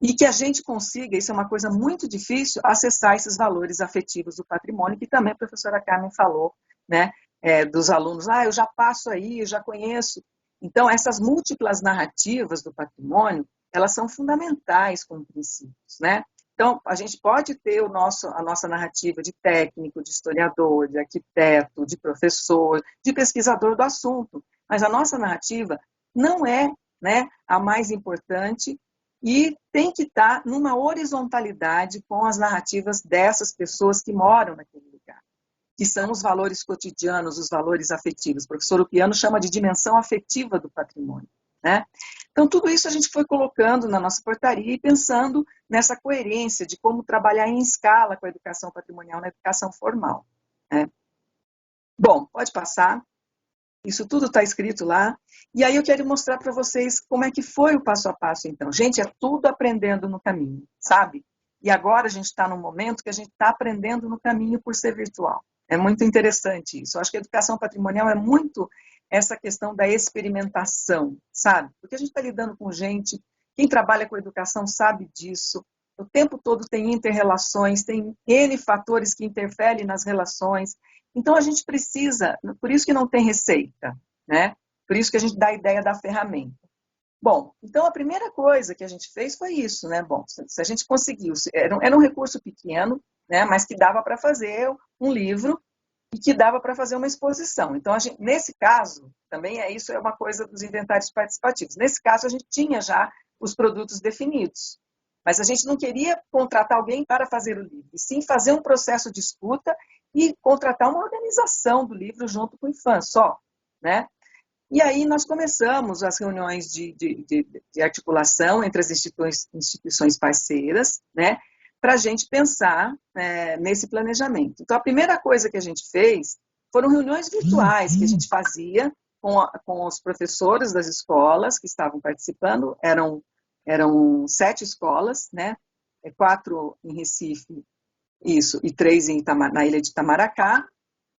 E que a gente consiga, isso é uma coisa muito difícil, acessar esses valores afetivos do patrimônio, que também a professora Carmen falou, né? Dos alunos, eu já passo aí, eu já conheço. Então, essas múltiplas narrativas do patrimônio, elas são fundamentais como princípios, né? Então, a gente pode ter a nossa narrativa de técnico, de historiador, de arquiteto, de professor, de pesquisador do assunto, mas a nossa narrativa não é, né, a mais importante e tem que estar numa horizontalidade com as narrativas dessas pessoas que moram naquele lugar, que são os valores cotidianos, os valores afetivos. O professor Lupiano chama de dimensão afetiva do patrimônio, né? Então, tudo isso a gente foi colocando na nossa portaria e pensando nessa coerência de como trabalhar em escala com a educação patrimonial na educação formal. Né? Bom, pode passar. Isso tudo está escrito lá. E aí eu quero mostrar para vocês como é que foi o passo a passo, então. Gente, é tudo aprendendo no caminho, sabe? E agora a gente está num momento que a gente está aprendendo no caminho por ser virtual. É muito interessante isso. Eu acho que a educação patrimonial é muito essa questão da experimentação, sabe? Porque a gente está lidando com gente, quem trabalha com educação sabe disso, o tempo todo tem inter-relações, tem N fatores que interferem nas relações. Então, a gente precisa, por isso que não tem receita, né? Por isso que a gente dá a ideia da ferramenta. Bom, então a primeira coisa que a gente fez foi isso, né? Bom, se a gente conseguiu, era um recurso pequeno, né? Mas que dava para fazer um livro e que dava para fazer uma exposição. Então, nesse caso, também isso é uma coisa dos inventários participativos. Nesse caso, a gente tinha já os produtos definidos. Mas a gente não queria contratar alguém para fazer o livro, e sim fazer um processo de escuta e contratar uma organização do livro junto com o IFAM só, né? E aí nós começamos as reuniões de articulação entre as instituições parceiras, né? Para a gente pensar nesse planejamento. Então, a primeira coisa que a gente fez foram reuniões virtuais que a gente fazia com os professores das escolas que estavam participando, eram 7 escolas, né? 4 em Recife, isso, e 3 na ilha de Itamaracá,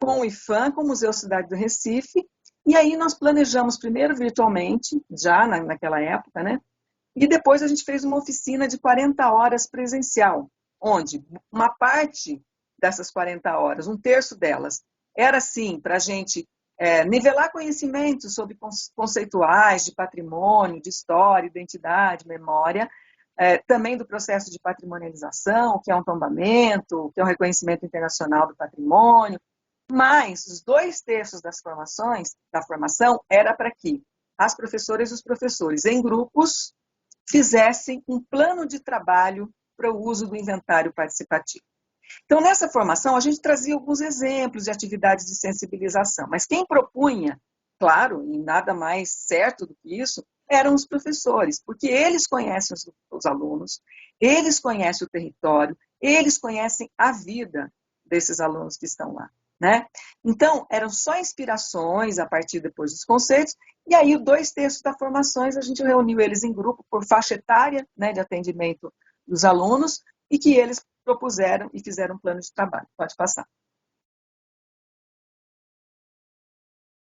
com o IFAM, com o Museu Cidade do Recife, e aí nós planejamos primeiro virtualmente, já naquela época, né? E depois a gente fez uma oficina de 40 horas presencial, onde uma parte dessas 40 horas, um terço delas, era sim para a gente nivelar conhecimentos sobre conceituais de patrimônio, de história, identidade, memória, também do processo de patrimonialização, que é um tombamento, que é um reconhecimento internacional do patrimônio, mas os 2/3 da formação era para que as professoras e os professores, em grupos, fizessem um plano de trabalho para o uso do inventário participativo. Então, nessa formação, a gente trazia alguns exemplos de atividades de sensibilização, mas quem propunha, claro, e nada mais certo do que isso, eram os professores, porque eles conhecem os alunos, eles conhecem o território, eles conhecem a vida desses alunos que estão lá, né? Então, eram só inspirações a partir depois dos conceitos, e aí 2/3 das formações a gente reuniu eles em grupo por faixa etária, né, de atendimento dos alunos, e que eles propuseram e fizeram um plano de trabalho. Pode passar.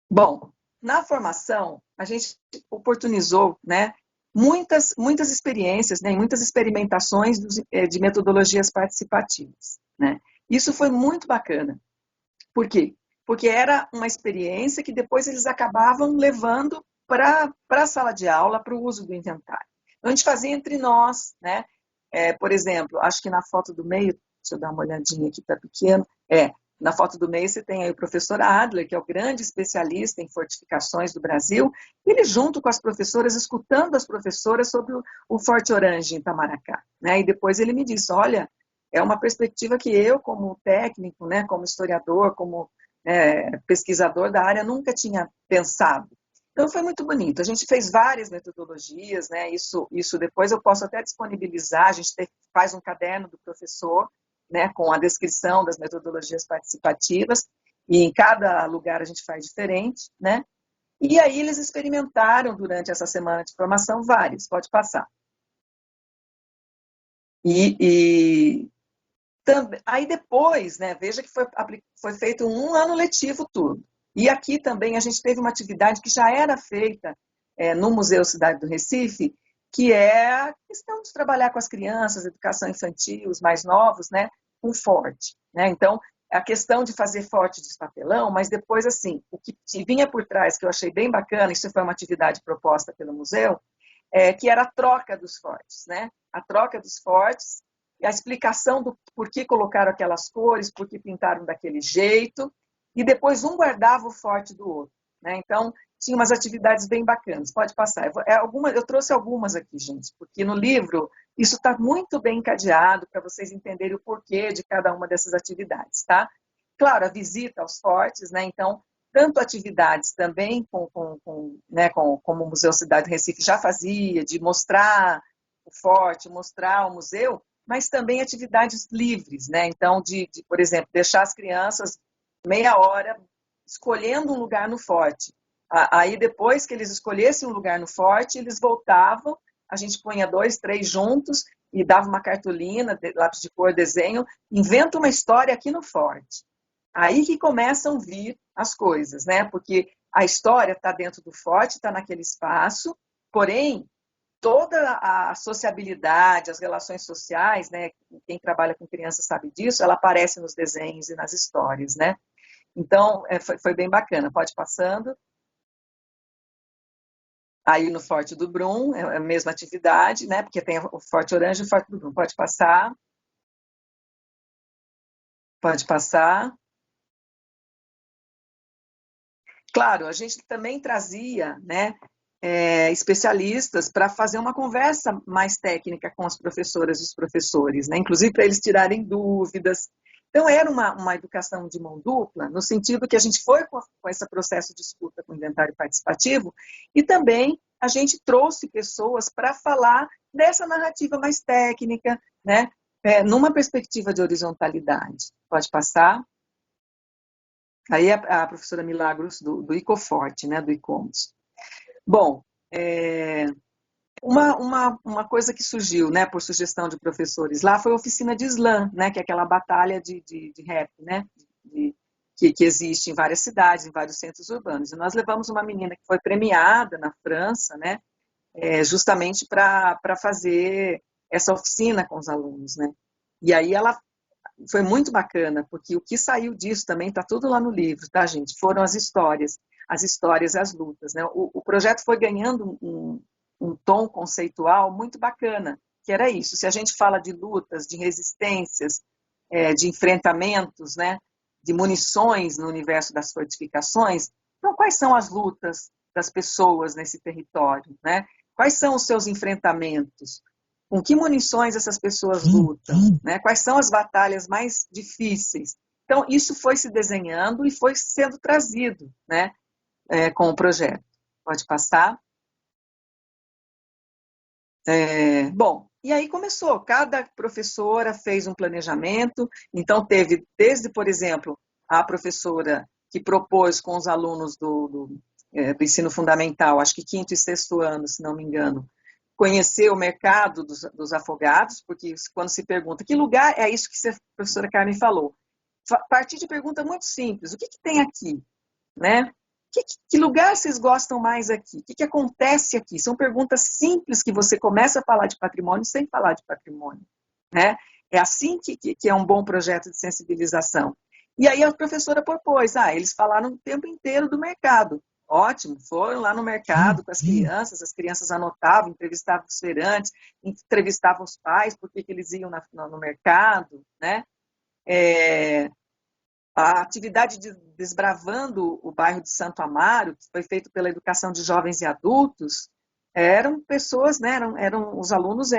Bom, na formação, a gente oportunizou, né, muitas experiências, né, muitas experimentações de metodologias participativas, né? Isso foi muito bacana. Por quê? Porque era uma experiência que depois eles acabavam levando para a sala de aula, para o uso do inventário. Então, a gente fazia entre nós, né? Por exemplo, acho que na foto do meio, deixa eu dar uma olhadinha aqui, está pequeno, na foto do meio você tem aí o professor Adler, que é o grande especialista em fortificações do Brasil, ele junto com as professoras, escutando as professoras sobre o Forte Orange em Itamaracá, né? E depois ele me disse, olha, é uma perspectiva que eu, como técnico, né, como historiador, como pesquisador da área, nunca tinha pensado. Então, foi muito bonito. A gente fez várias metodologias, né? Isso depois eu posso até disponibilizar. A gente faz um caderno do professor, né, com a descrição das metodologias participativas, e em cada lugar a gente faz diferente, né? E aí eles experimentaram durante essa semana de formação vários. Pode passar. Aí depois, né, veja que foi feito um ano letivo tudo. E aqui também a gente teve uma atividade que já era feita no Museu Cidade do Recife, que é a questão de trabalhar com as crianças, educação infantil, os mais novos, né, com forte, né? Então, a questão de fazer forte de papelão, mas depois, assim, o que vinha por trás, que eu achei bem bacana, isso foi uma atividade proposta pelo museu, que era a troca dos fortes, né? A troca dos fortes, a explicação do por que colocaram aquelas cores, por que pintaram daquele jeito, e depois um guardava o forte do outro, né? Então, tinha umas atividades bem bacanas. Pode passar. Eu trouxe algumas aqui, gente, porque no livro isso está muito bem encadeado para vocês entenderem o porquê de cada uma dessas atividades, tá? Claro, a visita aos fortes, né? Então, tanto atividades também como o Museu Cidade do Recife já fazia, de mostrar o forte, mostrar o museu, mas também atividades livres, né? Então, por exemplo, deixar as crianças meia hora escolhendo um lugar no forte. Aí, depois que eles escolhessem um lugar no forte, eles voltavam, a gente punha 2, 3 juntos e dava uma cartolina, lápis de cor, desenho, inventa uma história aqui no forte. Aí que começam a vir as coisas, né? Porque a história está dentro do forte, está naquele espaço, porém, toda a sociabilidade, as relações sociais, né? Quem trabalha com criança sabe disso, ela aparece nos desenhos e nas histórias, né? Então, foi bem bacana. Pode passando. Aí no Forte do Brum, é a mesma atividade, né? Porque tem o Forte Orange e o Forte do Brum. Pode passar. Pode passar. Claro, a gente também trazia, né, especialistas para fazer uma conversa mais técnica com as professoras e os professores, né? Inclusive para eles tirarem dúvidas. Então, era uma educação de mão dupla, no sentido que a gente foi com esse processo de escuta com o inventário participativo, e também a gente trouxe pessoas para falar dessa narrativa mais técnica, né? Numa perspectiva de horizontalidade. Pode passar. Aí a professora Milagros do Icoforte, né? Do ICOMOS. Bom, uma coisa que surgiu, né, por sugestão de professores lá, foi a oficina de slam, né, que é aquela batalha de rap, né, que existe em várias cidades, em vários centros urbanos. E nós levamos uma menina que foi premiada na França, né, justamente para fazer essa oficina com os alunos, né. E aí ela foi muito bacana, porque o que saiu disso também está tudo lá no livro, tá, gente? Foram as histórias, as lutas, né? O projeto foi ganhando um tom conceitual muito bacana, que era isso. Se a gente fala de lutas, de resistências, de enfrentamentos, né? De munições no universo das fortificações, então quais são as lutas das pessoas nesse território, né? Quais são os seus enfrentamentos? Com que munições essas pessoas lutam? Né? Quais são as batalhas mais difíceis? Então, isso foi se desenhando e foi sendo trazido, né, com o projeto. Pode passar? Bom, e aí começou. Cada professora fez um planejamento. Então, teve desde, por exemplo, a professora que propôs com os alunos do ensino fundamental, acho que 5º e 6º ano, se não me engano, conhecer o mercado dos afogados, porque quando se pergunta que lugar, é isso que a professora Carmen falou. A partir de pergunta muito simples, o que tem aqui? Né? Que lugar vocês gostam mais aqui? O que acontece aqui? São perguntas simples que você começa a falar de patrimônio sem falar de patrimônio. Né? É assim que é um bom projeto de sensibilização. E aí a professora propôs, eles falaram o tempo inteiro do mercado. Ótimo, foram lá no mercado com as crianças anotavam, entrevistavam os feirantes, entrevistavam os pais, por que eles iam no mercado, né? A atividade de Desbravando o bairro de Santo Amaro, que foi feito pela Educação de Jovens e Adultos, eram pessoas, né? Os alunos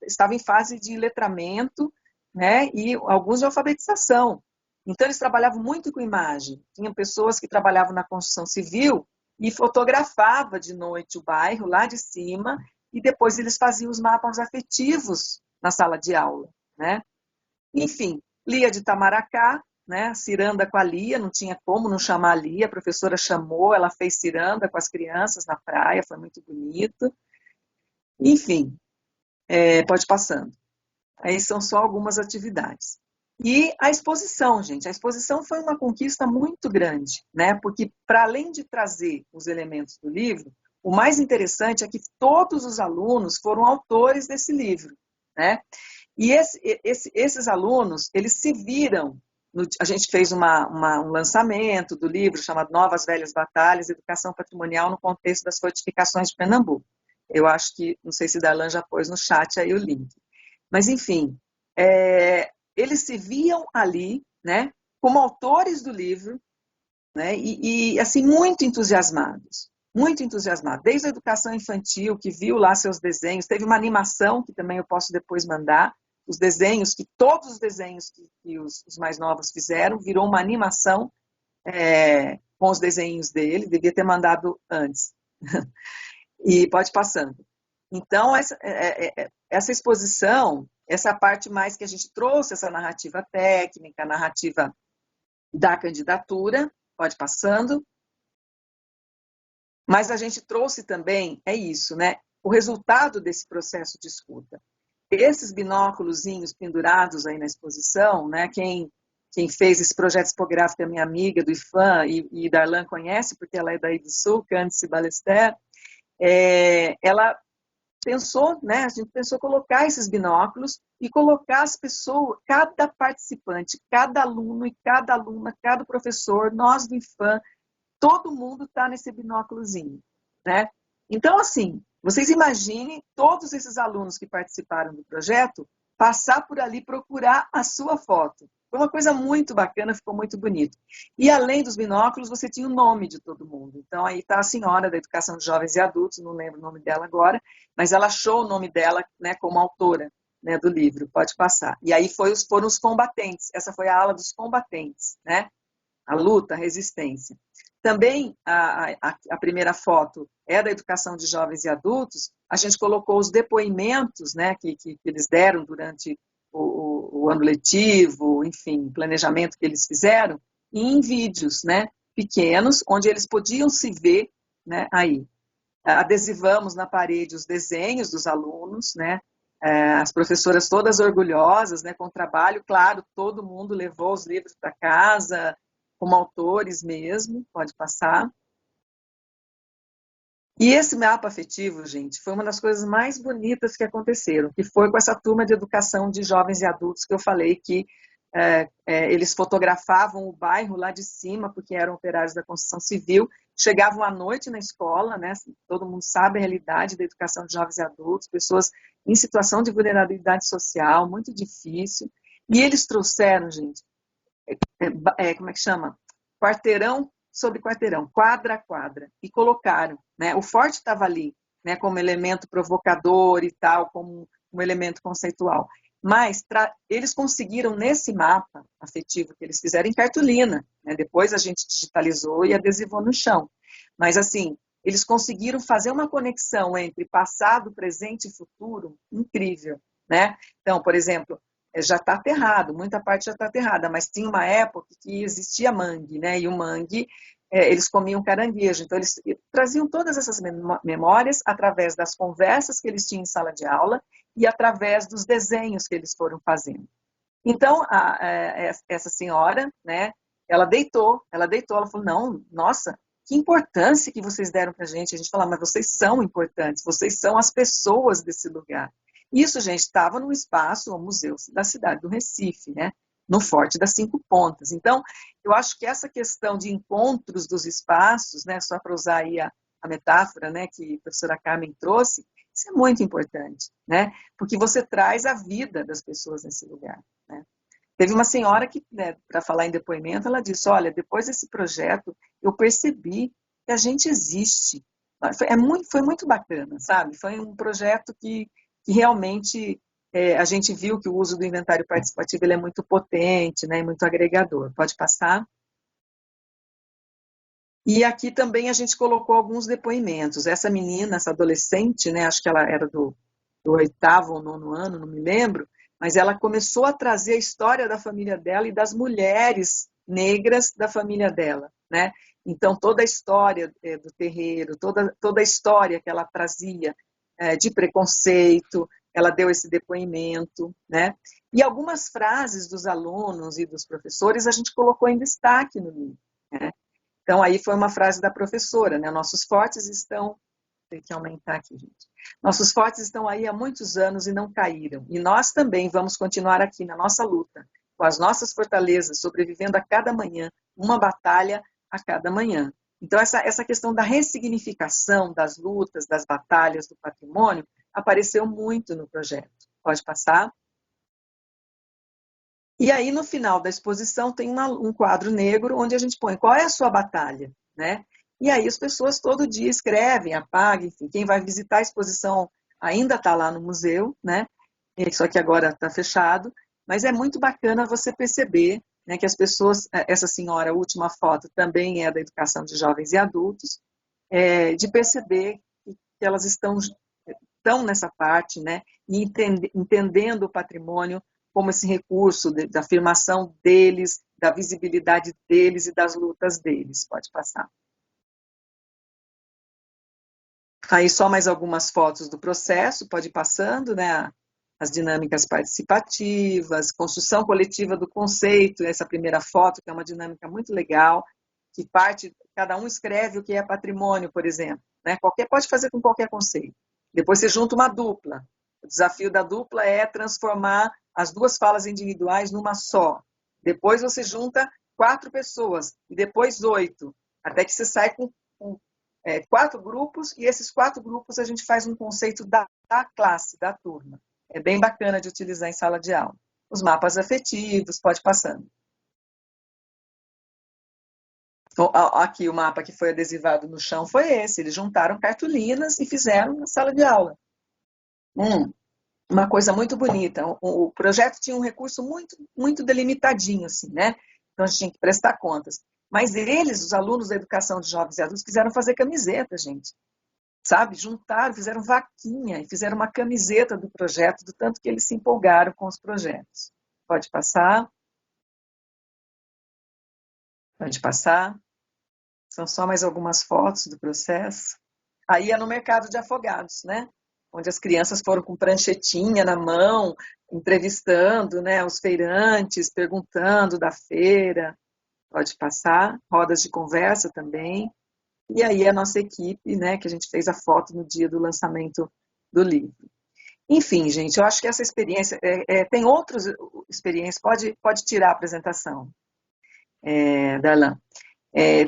estavam em fase de letramento, né? E alguns de alfabetização. Então, eles trabalhavam muito com imagem. Tinham pessoas que trabalhavam na construção civil e fotografavam de noite o bairro lá de cima e depois eles faziam os mapas afetivos na sala de aula, né? Enfim, Lia de Itamaracá, né? Ciranda com a Lia, não tinha como não chamar a Lia, a professora chamou, ela fez ciranda com as crianças na praia, foi muito bonito. Enfim, pode passando. Aí são só algumas atividades. E a exposição, gente, a exposição foi uma conquista muito grande, né? Porque para além de trazer os elementos do livro, o mais interessante é que todos os alunos foram autores desse livro, né? E esses alunos, eles se viram, a gente fez um lançamento do livro chamado Novas Velhas Batalhas, Educação Patrimonial no Contexto das Fortificações de Pernambuco. Eu acho que, não sei se Darlan já pôs no chat aí o link. Mas, enfim, eles se viam ali, né, como autores do livro, né, e assim, muito entusiasmados, desde a educação infantil, que viu lá seus desenhos, teve uma animação, que também eu posso depois mandar, todos os desenhos que os mais novos fizeram, virou uma animação com os desenhos dele, devia ter mandado antes. E pode passando. Então, essa exposição, essa parte mais que a gente trouxe, essa narrativa técnica, a narrativa da candidatura, pode passando. Mas a gente trouxe também, isso, né? O resultado desse processo de escuta. Esses binóculozinhos pendurados aí na exposição, né? Quem fez esse projeto expográfico é a minha amiga do IFAM, e Darlan conhece, porque ela é daí do Sul, Cândice Balester. Ela pensou, né? A gente pensou colocar esses binóculos e colocar as pessoas, cada participante, cada aluno e cada aluna, cada professor, nós do IFAM, todo mundo está nesse binóculozinho, né? Então, assim, vocês imaginem todos esses alunos que participaram do projeto passar por ali procurar a sua foto. Foi uma coisa muito bacana, ficou muito bonito. E além dos binóculos, você tinha o nome de todo mundo. Então, aí está a senhora da Educação de Jovens e Adultos, não lembro o nome dela agora, mas ela achou o nome dela, né, como autora, né, do livro. Pode passar. E aí foram os combatentes. Essa foi a ala dos combatentes, né? A luta, a resistência. Também a primeira foto é da Educação de Jovens e Adultos. A gente colocou os depoimentos, né, que eles deram durante o ano letivo, enfim, planejamento que eles fizeram, em vídeos, né, pequenos, onde eles podiam se ver, né, aí. Adesivamos na parede os desenhos dos alunos, né, as professoras todas orgulhosas, né, com o trabalho, claro, todo mundo levou os livros para casa, como autores mesmo, pode passar. E esse mapa afetivo, gente, foi uma das coisas mais bonitas que aconteceram, que foi com essa turma de educação de jovens e adultos que eu falei que eles fotografavam o bairro lá de cima, porque eram operários da construção civil, chegavam à noite na escola, né? Todo mundo sabe a realidade da educação de jovens e adultos, pessoas em situação de vulnerabilidade social, muito difícil, e eles trouxeram, gente, como é que chama? Quarteirão sobre quarteirão, quadra a quadra, e colocaram, né? O forte estava ali, né? Como elemento provocador e tal, como um elemento conceitual. Mas eles conseguiram, nesse mapa afetivo que eles fizeram em cartolina, né? Depois a gente digitalizou e adesivou no chão. Mas, assim, eles conseguiram fazer uma conexão entre passado, presente e futuro incrível, né? Então, por exemplo, já está aterrado, muita parte já está aterrada, mas tinha uma época que existia mangue, né? E o mangue, eles comiam caranguejo, então eles traziam todas essas memórias através das conversas que eles tinham em sala de aula e através dos desenhos que eles foram fazendo. Então, essa senhora, né? Ela deitou, ela falou, não, nossa, que importância que vocês deram para a gente falou, mas vocês são importantes, vocês são as pessoas desse lugar. Isso, gente, estava no espaço, o Museu da Cidade do Recife, né? No Forte das Cinco Pontas. Então, eu acho que essa questão de encontros dos espaços, né? Só para usar aí a metáfora, né? Que a professora Carmen trouxe, isso é muito importante, né? Porque você traz a vida das pessoas nesse lugar, né? Teve uma senhora que, né, para falar em depoimento, ela disse, olha, depois desse projeto, eu percebi que a gente existe. Foi muito bacana, sabe? Foi um projeto que realmente a gente viu que o uso do inventário participativo ele é muito potente, né, e muito agregador. Pode passar? E aqui também a gente colocou alguns depoimentos. Essa menina, essa adolescente, né, acho que ela era do 8º ou 9º ano, não me lembro, mas ela começou a trazer a história da família dela e das mulheres negras da família dela, né? Então, toda a história do terreiro, toda a história que ela trazia de preconceito, ela deu esse depoimento, né? E algumas frases dos alunos e dos professores a gente colocou em destaque no livro, né? Então, aí foi uma frase da professora, né? Nossos fortes estão... Tem que aumentar aqui, gente. Nossos fortes estão aí há muitos anos e não caíram. E nós também vamos continuar aqui na nossa luta, com as nossas fortalezas, sobrevivendo a cada manhã, uma batalha a cada manhã. Então, essa questão da ressignificação das lutas, das batalhas do patrimônio, apareceu muito no projeto. Pode passar? E aí, no final da exposição, tem um quadro negro onde a gente põe qual é a sua batalha, né? E aí as pessoas todo dia escrevem, apagam, enfim, quem vai visitar a exposição ainda está lá no museu, né? Só que agora está fechado, mas é muito bacana você perceber, né, que as pessoas, essa senhora, a última foto, também é da educação de jovens e adultos, de perceber que elas estão nessa parte, né? E entendendo o patrimônio como esse recurso da afirmação deles, da visibilidade deles e das lutas deles. Pode passar. Aí só mais algumas fotos do processo, pode ir passando, né? As dinâmicas participativas, construção coletiva do conceito, essa primeira foto, que é uma dinâmica muito legal, que cada um escreve o que é patrimônio, por exemplo, né? Pode fazer com qualquer conceito. Depois você junta uma dupla. O desafio da dupla é transformar as duas falas individuais numa só. Depois você junta 4 pessoas, e depois 8, até que você sai com 4 grupos, e esses 4 grupos a gente faz um conceito da classe, da turma. É bem bacana de utilizar em sala de aula. Os mapas afetivos, pode passando. Aqui o mapa que foi adesivado no chão foi esse. Eles juntaram cartolinas e fizeram na sala de aula. Uma coisa muito bonita. O projeto tinha um recurso muito, muito delimitadinho, assim, né? Então a gente tinha que prestar contas. Mas eles, os alunos da educação de jovens e adultos, quiseram fazer camiseta, gente. Sabe? Juntaram, fizeram vaquinha e fizeram uma camiseta do projeto, do tanto que eles se empolgaram com os projetos. Pode passar. Pode passar. São só mais algumas fotos do processo. Aí é no mercado de afogados, né? Onde as crianças foram com pranchetinha na mão, entrevistando, né, os feirantes, perguntando da feira. Pode passar. Rodas de conversa também. E aí a nossa equipe, né, que a gente fez a foto no dia do lançamento do livro. Enfim, gente, eu acho que essa experiência, tem outras experiências, pode tirar a apresentação, Darlan.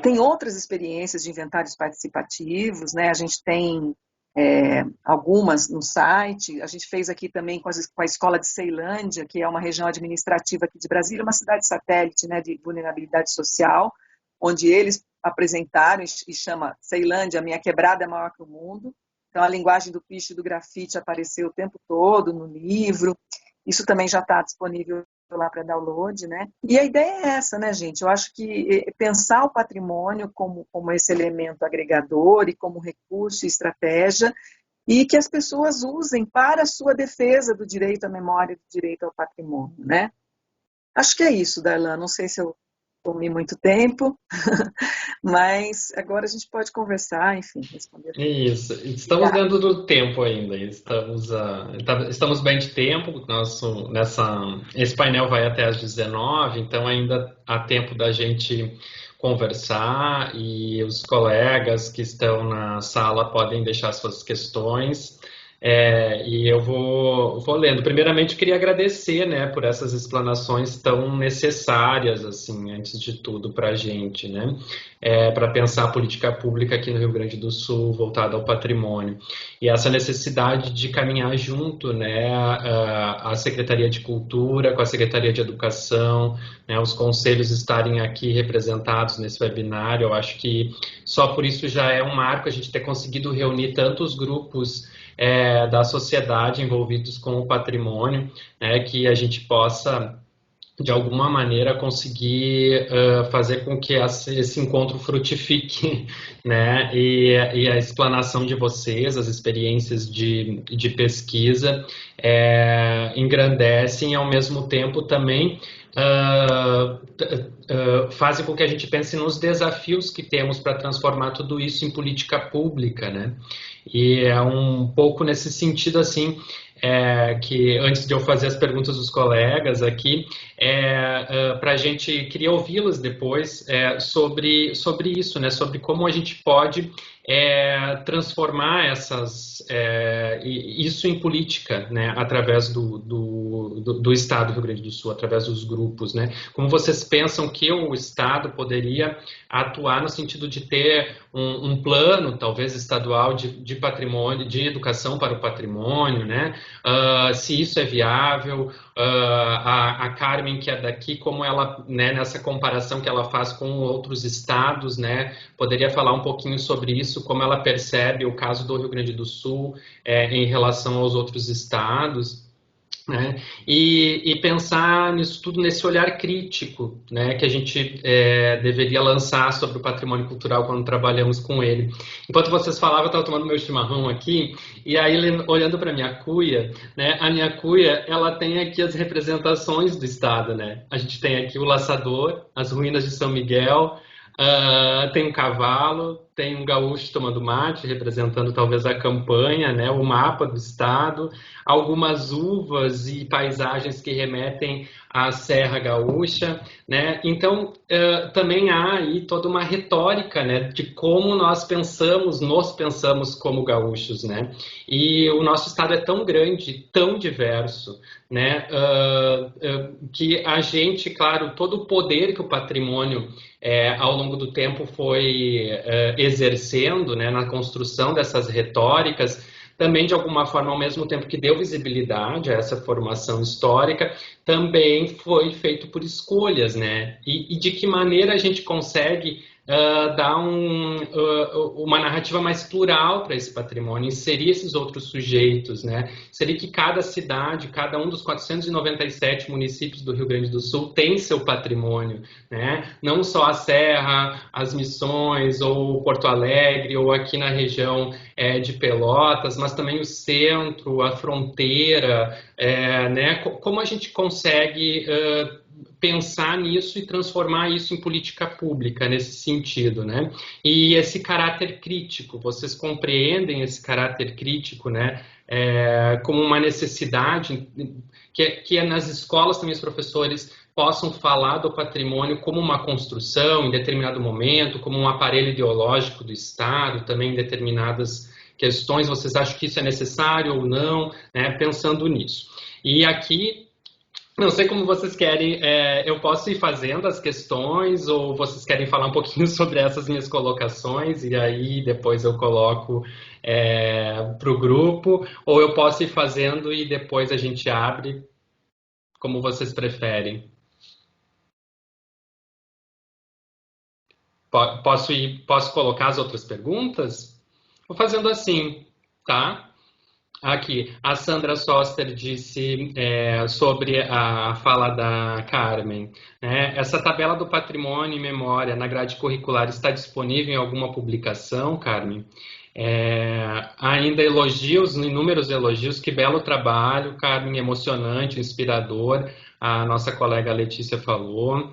Tem outras experiências de inventários participativos, né? A gente tem algumas no site, a gente fez aqui também com a Escola de Ceilândia, que é uma região administrativa aqui de Brasília, uma cidade satélite, né, de vulnerabilidade social, onde eles apresentaram e chama Ceilândia, Minha Quebrada é Maior que o Mundo. Então, a linguagem do piche e do grafite apareceu o tempo todo no livro. Isso também já está disponível lá para download, né? E a ideia é essa, né, gente? Eu acho que pensar o patrimônio como esse elemento agregador e como recurso e estratégia, e que as pessoas usem para a sua defesa do direito à memória e do direito ao patrimônio, né? Acho que é isso, Darlan. Não sei se eu tomei muito tempo, mas agora a gente pode conversar, enfim, responder. Isso, estamos dentro do tempo ainda, estamos bem de tempo, esse painel vai até às 19, então ainda há tempo da gente conversar e os colegas que estão na sala podem deixar suas questões. E eu vou lendo. Primeiramente, queria agradecer, né, por essas explanações tão necessárias, assim, antes de tudo, para a gente, né, para pensar a política pública aqui no Rio Grande do Sul, voltada ao patrimônio. E essa necessidade de caminhar junto, né, a Secretaria de Cultura com a Secretaria de Educação, né, os conselhos estarem aqui representados nesse webinário, eu acho que só por isso já é um marco a gente ter conseguido reunir tantos grupos da sociedade envolvidos com o patrimônio, né, que a gente possa, de alguma maneira, conseguir fazer com que esse encontro frutifique, né, e a explanação de vocês, as experiências de pesquisa, engrandecem e, ao mesmo tempo, também fazem com que a gente pense nos desafios que temos para transformar tudo isso em política pública, né? E é um pouco nesse sentido, assim, que antes de eu fazer as perguntas dos colegas aqui, para a gente, queria ouvi-los depois sobre isso, né? Sobre como a gente pode transformar isso em política, né? Através do Estado do Rio Grande do Sul, através dos grupos, né? Como vocês pensam que o Estado poderia atuar no sentido de ter um plano, talvez estadual, de patrimônio, de educação para o patrimônio, né? Se isso é viável, a Carmen, que é daqui, como ela, né, nessa comparação que ela faz com outros estados, né, poderia falar um pouquinho sobre isso, como ela percebe o caso do Rio Grande do Sul em relação aos outros estados, né? E pensar nisso tudo, nesse olhar crítico, né, que a gente deveria lançar sobre o patrimônio cultural quando trabalhamos com ele. Enquanto vocês falavam, eu estava tomando meu chimarrão aqui, e aí olhando para a minha cuia, né, a minha cuia, ela tem aqui as representações do estado, né? A gente tem aqui o Laçador, as ruínas de São Miguel, tem um cavalo, tem um gaúcho tomando mate, representando talvez a campanha, né, o mapa do estado, algumas uvas e paisagens que remetem à Serra Gaúcha, né? Então, também há aí toda uma retórica, né, de como nos pensamos como gaúchos, né? E o nosso estado é tão grande, tão diverso, né, que a gente, claro, todo o poder que o patrimônio ao longo do tempo foi exercendo, né, na construção dessas retóricas, também de alguma forma, ao mesmo tempo que deu visibilidade a essa formação histórica, também foi feito por escolhas, né? E de que maneira a gente consegue dar uma narrativa mais plural para esse patrimônio, inserir esses outros sujeitos, né? Seria que cada cidade, cada um dos 497 municípios do Rio Grande do Sul tem seu patrimônio, né? Não só a Serra, as Missões, ou Porto Alegre, ou aqui na região de Pelotas, mas também o centro, a fronteira, né? Como a gente consegue pensar nisso e transformar isso em política pública nesse sentido, né? E esse caráter crítico, vocês compreendem esse caráter crítico, né? Como uma necessidade que nas escolas também os professores possam falar do patrimônio como uma construção em determinado momento, como um aparelho ideológico do Estado, também em determinadas questões, vocês acham que isso é necessário ou não, né? Pensando nisso. E aqui, não sei como vocês querem, eu posso ir fazendo as questões ou vocês querem falar um pouquinho sobre essas minhas colocações e aí depois eu coloco para o grupo, ou eu posso ir fazendo e depois a gente abre, como vocês preferem. Posso colocar as outras perguntas? Vou fazendo assim, tá? Aqui, a Sandra Soster disse sobre a fala da Carmen, né? Essa tabela do patrimônio e memória na grade curricular está disponível em alguma publicação, Carmen? Ainda elogios, inúmeros elogios, que belo trabalho, Carmen, emocionante, inspirador, a nossa colega Letícia falou.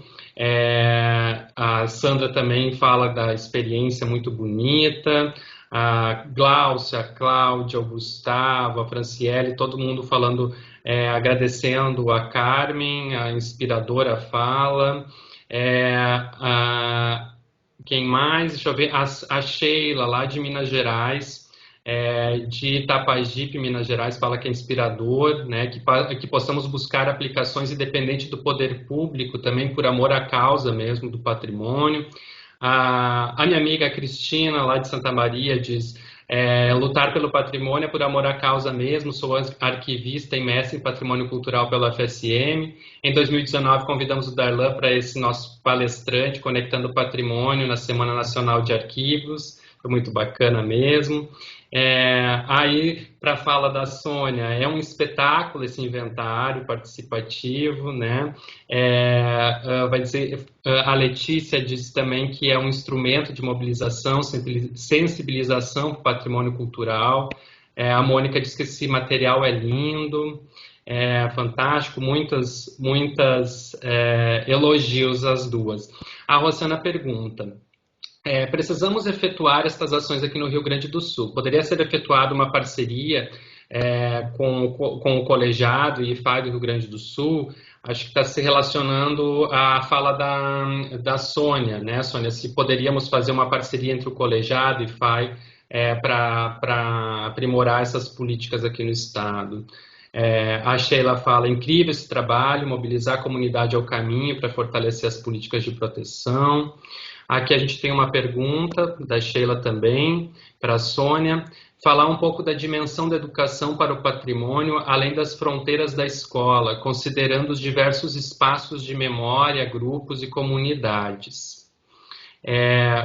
A Sandra também fala da experiência muito bonita. A Gláucia, a Cláudia, o Gustavo, a Franciele, todo mundo falando, agradecendo a Carmen, a inspiradora fala. Quem mais? Deixa eu ver. A Sheila, lá de Minas Gerais, de Itapajipe, Minas Gerais, fala que é inspirador, né? Que possamos buscar aplicações independente do poder público, também por amor à causa mesmo do patrimônio. A minha amiga Cristina, lá de Santa Maria, diz: lutar pelo patrimônio é por amor à causa mesmo. Sou arquivista e mestre em patrimônio cultural pela FSM. Em 2019, convidamos o Darlan para esse nosso palestrante, Conectando o Patrimônio, na Semana Nacional de Arquivos. Foi muito bacana mesmo. Aí, para a fala da Sônia, é um espetáculo esse inventário participativo, né? Vai dizer, a Letícia disse também que é um instrumento de mobilização, sensibilização para o patrimônio cultural. A Mônica diz que esse material é lindo, fantástico, muitas elogios às duas. A Rosana pergunta: precisamos efetuar estas ações aqui no Rio Grande do Sul. Poderia ser efetuada uma parceria com o colegiado e IFAI do Rio Grande do Sul? Acho que está se relacionando à fala da Sônia, né, Sônia? Se poderíamos fazer uma parceria entre o colegiado e IFAI para aprimorar essas políticas aqui no Estado. A Sheila fala: incrível esse trabalho, mobilizar a comunidade ao caminho para fortalecer as políticas de proteção. Aqui a gente tem uma pergunta da Sheila também, para a Sônia: falar um pouco da dimensão da educação para o patrimônio, além das fronteiras da escola, considerando os diversos espaços de memória, grupos e comunidades.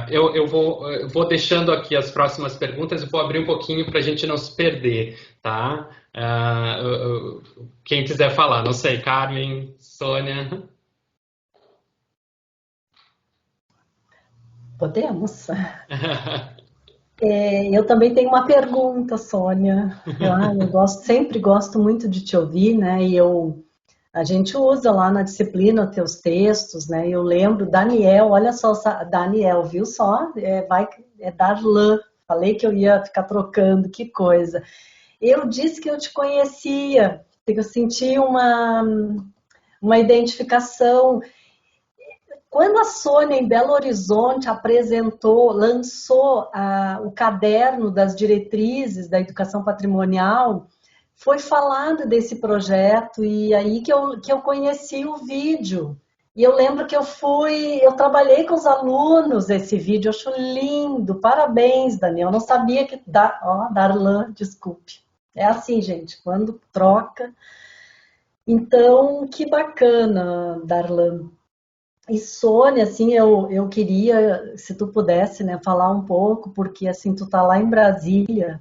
Eu vou deixando aqui as próximas perguntas e vou abrir um pouquinho para a gente não se perder, tá? Quem quiser falar, não sei, Carmen, Sônia... Podemos? Eu também tenho uma pergunta, Sônia. Eu sempre gosto muito de te ouvir, né? E a gente usa lá na disciplina teus textos, né? Eu lembro, Daniel, olha só, Daniel, viu só? Darlan. Falei que eu ia ficar trocando, que coisa. Eu disse que eu te conhecia, que eu senti uma identificação. Quando a Sônia, em Belo Horizonte, lançou o caderno das diretrizes da educação patrimonial, foi falado desse projeto e aí que eu conheci o vídeo. E eu lembro que eu trabalhei com os alunos esse vídeo, eu acho lindo, parabéns, Daniel. Eu não sabia que... Darlan, desculpe. É assim, gente, quando troca. Então, que bacana, Darlan. E Sônia, assim, eu queria, se tu pudesse, né, falar um pouco, porque assim, tu tá lá em Brasília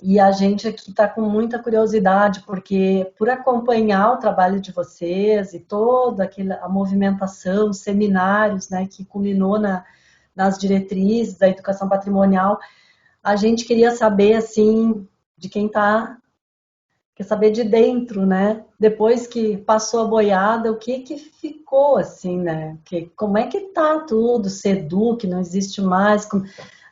e a gente aqui tá com muita curiosidade, porque por acompanhar o trabalho de vocês e toda a movimentação, os seminários, né, que culminou nas diretrizes da educação patrimonial, a gente queria saber, assim, de quem quer saber de dentro, né? Depois que passou a boiada, o que ficou, assim, né? Como é que tá tudo? Sedu, que não existe mais.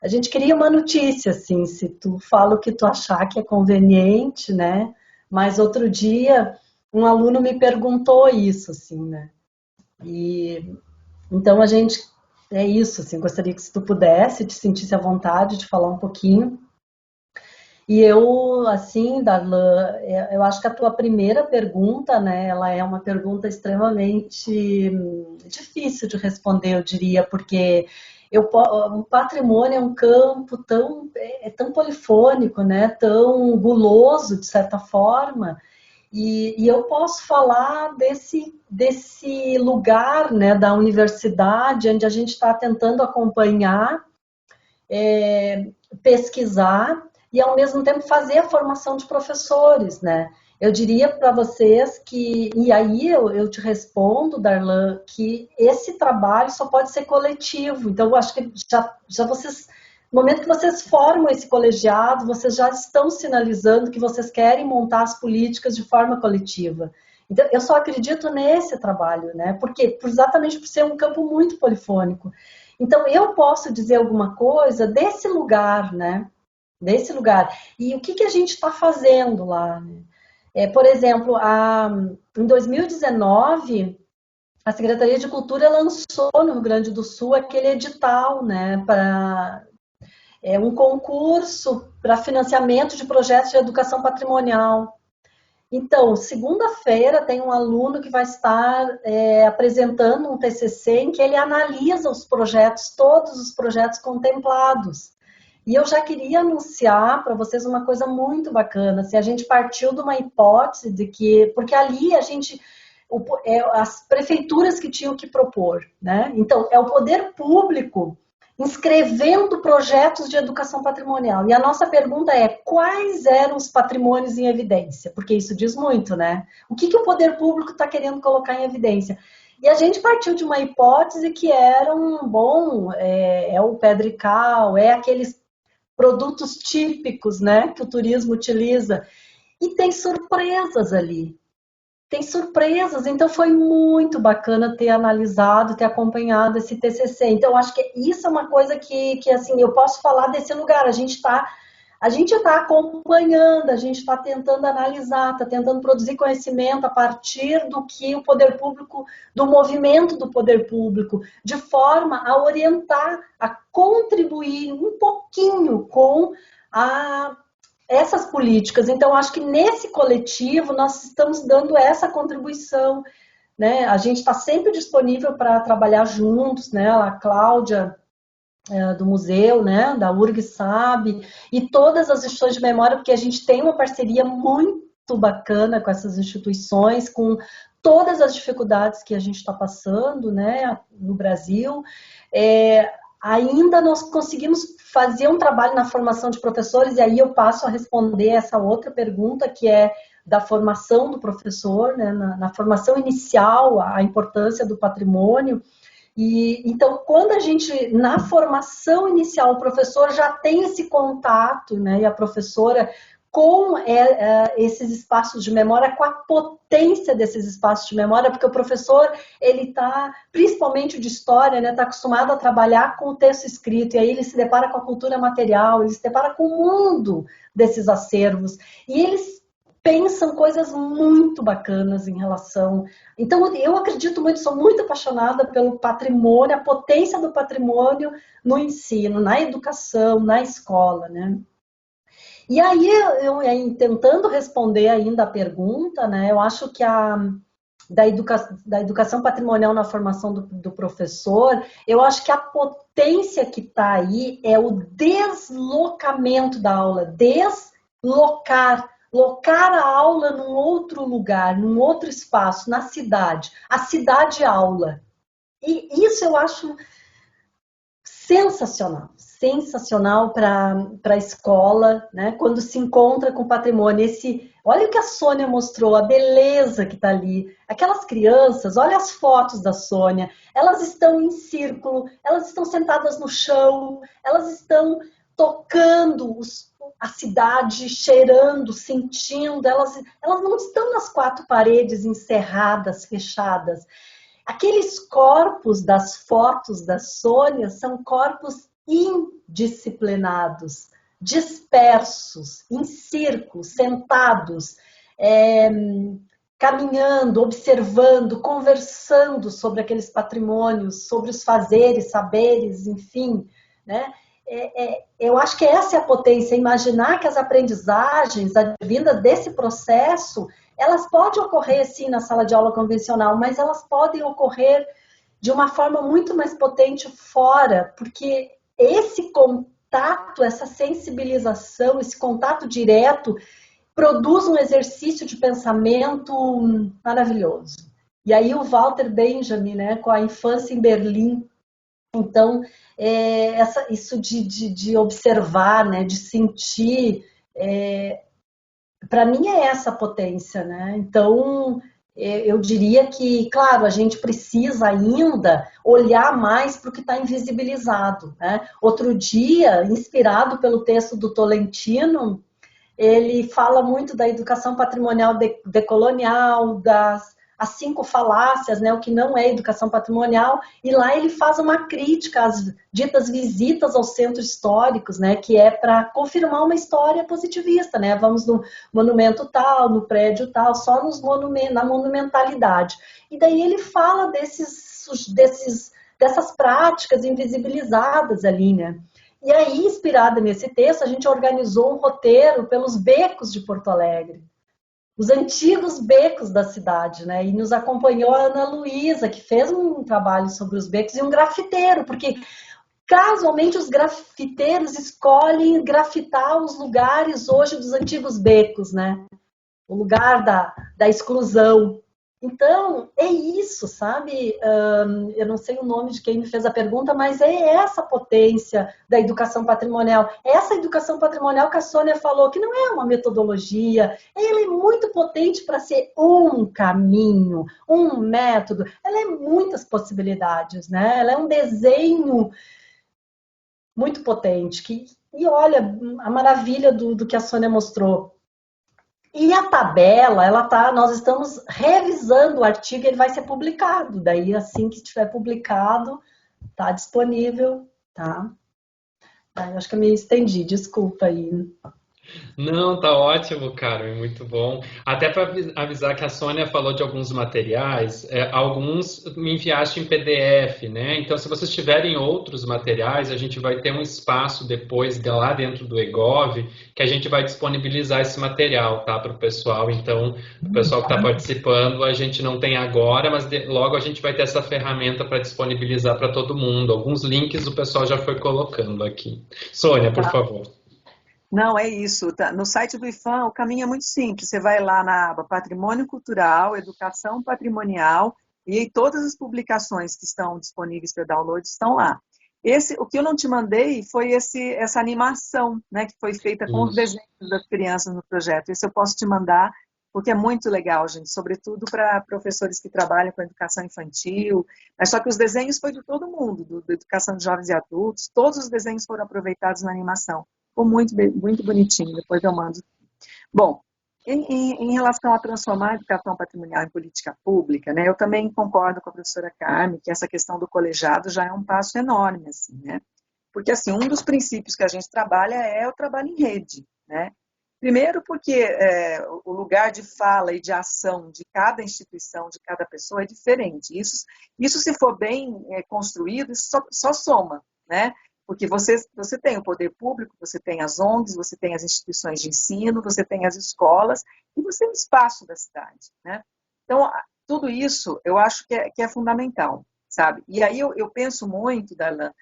A gente queria uma notícia, assim, se tu fala o que tu achar que é conveniente, né? Mas outro dia, um aluno me perguntou isso, assim, né? E então é isso, assim, gostaria que se tu pudesse, te sentisse à vontade de falar um pouquinho. E eu, assim, Darlan, eu acho que a tua primeira pergunta, né, ela é uma pergunta extremamente difícil de responder, eu diria, porque o patrimônio é um campo tão polifônico, né, tão guloso, de certa forma, e eu posso falar desse lugar, né, da universidade, onde a gente está tentando acompanhar, pesquisar e, ao mesmo tempo, fazer a formação de professores, né? Eu diria para vocês que, e aí eu te respondo, Darlan, que esse trabalho só pode ser coletivo. Então, eu acho que já vocês, no momento que vocês formam esse colegiado, vocês já estão sinalizando que vocês querem montar as políticas de forma coletiva. Então, eu só acredito nesse trabalho, né? Porque exatamente por ser um campo muito polifônico. Então, eu posso dizer alguma coisa desse lugar, né? Desse lugar. E o que a gente está fazendo lá, né? Por exemplo, em 2019, a Secretaria de Cultura lançou no Rio Grande do Sul aquele edital, né, para um concurso para financiamento de projetos de educação patrimonial. Então, segunda-feira tem um aluno que vai estar apresentando um TCC em que ele analisa os projetos, todos os projetos contemplados. E eu já queria anunciar para vocês uma coisa muito bacana. Se a gente partiu de uma hipótese de que, porque ali as prefeituras que tinham que propor, né? Então, é o poder público inscrevendo projetos de educação patrimonial. E a nossa pergunta é: quais eram os patrimônios em evidência? Porque isso diz muito, né? O que o poder público está querendo colocar em evidência? E a gente partiu de uma hipótese que era o pedrical, aqueles produtos típicos, né, que o turismo utiliza. E tem surpresas ali. Tem surpresas, então foi muito bacana ter analisado, ter acompanhado esse TCC. Então, acho que isso é uma coisa que assim, eu posso falar desse lugar. A gente está acompanhando, a gente está tentando analisar, está tentando produzir conhecimento a partir do que o poder público, do movimento do poder público, de forma a orientar, a contribuir um pouquinho com essas políticas. Então, acho que nesse coletivo nós estamos dando essa contribuição, né? A gente está sempre disponível para trabalhar juntos, né? A Cláudia do museu, né? Da URG sabe, e todas as instituições de memória, porque a gente tem uma parceria muito bacana com essas instituições, com todas as dificuldades que a gente está passando, né? No Brasil. Ainda nós conseguimos fazer um trabalho na formação de professores, e aí eu passo a responder essa outra pergunta, que é da formação do professor, né, na formação inicial, a importância do patrimônio. E então, quando a gente, na formação inicial, o professor já tem esse contato, né, e a professora, com esses espaços de memória, com a potência desses espaços de memória, porque o professor, ele está, principalmente de história, né, está acostumado a trabalhar com o texto escrito, e aí ele se depara com a cultura material, ele se depara com o mundo desses acervos, e eles pensam coisas muito bacanas em relação... Então, eu acredito muito, sou muito apaixonada pelo patrimônio, a potência do patrimônio no ensino, na educação, na escola, né? E aí, tentando responder ainda a pergunta, né, eu acho que da educação patrimonial na formação do professor, eu acho que a potência que está aí é o deslocamento da aula, locar a aula num outro lugar, num outro espaço, na cidade, a cidade-aula. E isso eu acho sensacional para a escola, né? Quando se encontra com o patrimônio. Olha o que a Sônia mostrou, a beleza que está ali. Aquelas crianças, olha as fotos da Sônia, elas estão em círculo, elas estão sentadas no chão, elas estão tocando a cidade, cheirando, sentindo, elas não estão nas quatro paredes encerradas, fechadas. Aqueles corpos das fotos da Sônia são corpos indisciplinados, dispersos, em círculos, sentados, caminhando, observando, conversando sobre aqueles patrimônios, sobre os fazeres, saberes, enfim, né? eu acho que essa é a potência, imaginar que as aprendizagens advindas desse processo, elas podem ocorrer, sim, na sala de aula convencional, mas elas podem ocorrer de uma forma muito mais potente fora, porque esse contato, essa sensibilização, esse contato direto, produz um exercício de pensamento maravilhoso. E aí o Walter Benjamin, né, com a infância em Berlim. Então, isso de observar, né, de sentir, para mim é essa potência, né? Então, eu diria que, claro, a gente precisa ainda olhar mais para o que está invisibilizado, né? Outro dia, inspirado pelo texto do Tolentino, ele fala muito da educação patrimonial decolonial, as 5 falácias, né, o que não é educação patrimonial, e lá ele faz uma crítica às ditas visitas aos centros históricos, né, que é para confirmar uma história positivista, né, vamos no monumento tal, no prédio tal, só na monumentalidade. E daí ele fala dessas práticas invisibilizadas ali, né. E aí, inspirada nesse texto, a gente organizou um roteiro pelos becos de Porto Alegre, os antigos becos da cidade, né? E nos acompanhou a Ana Luísa, que fez um trabalho sobre os becos, e um grafiteiro, porque casualmente os grafiteiros escolhem grafitar os lugares hoje dos antigos becos, né? O lugar da exclusão. Então, é isso, sabe? Eu não sei o nome de quem me fez a pergunta, mas é essa potência da educação patrimonial. Essa educação patrimonial que a Sônia falou, que não é uma metodologia, ela é muito potente para ser um caminho, um método. Ela é muitas possibilidades, né? Ela é um desenho muito potente. E olha, a maravilha do que a Sônia mostrou. E a tabela, nós estamos revisando o artigo, ele vai ser publicado. Daí, assim que estiver publicado, está disponível, tá? Eu acho que eu me estendi, desculpa aí. Não, tá ótimo, cara, é muito bom. Até para avisar que a Sônia falou de alguns materiais, alguns me enviaste em PDF, né? Então, se vocês tiverem outros materiais, a gente vai ter um espaço depois lá dentro do EGOV que a gente vai disponibilizar esse material, tá, para o pessoal. Então, o pessoal que está participando, a gente não tem agora, mas logo a gente vai ter essa ferramenta para disponibilizar para todo mundo. Alguns links o pessoal já foi colocando aqui. Sônia, por favor. Não, é isso. Tá? No site do IFAM, o caminho é muito simples. Você vai lá na aba Patrimônio Cultural, Educação Patrimonial, e aí todas as publicações que estão disponíveis para download estão lá. O que eu não te mandei foi essa animação, né, que foi feita com os desenhos das crianças no projeto. Esse eu posso te mandar, porque é muito legal, gente, sobretudo para professores que trabalham com educação infantil. Mas só que os desenhos foi de todo mundo, da educação de jovens e adultos, todos os desenhos foram aproveitados na animação. Ficou muito, muito bonitinho, depois eu mando. Bom, em relação a transformar a educação patrimonial em política pública, né, eu também concordo com a professora Carmen que essa questão do colegiado já é um passo enorme, assim, né? Porque, assim, um dos princípios que a gente trabalha é o trabalho em rede, né? Primeiro porque o lugar de fala e de ação de cada instituição, de cada pessoa é diferente. Isso se for bem construído, isso só soma, né? Porque você tem o poder público, você tem as ONGs, você tem as instituições de ensino, você tem as escolas e você tem o espaço da cidade, né? Então, tudo isso eu acho que é fundamental, sabe? E aí eu penso muito, Darlan,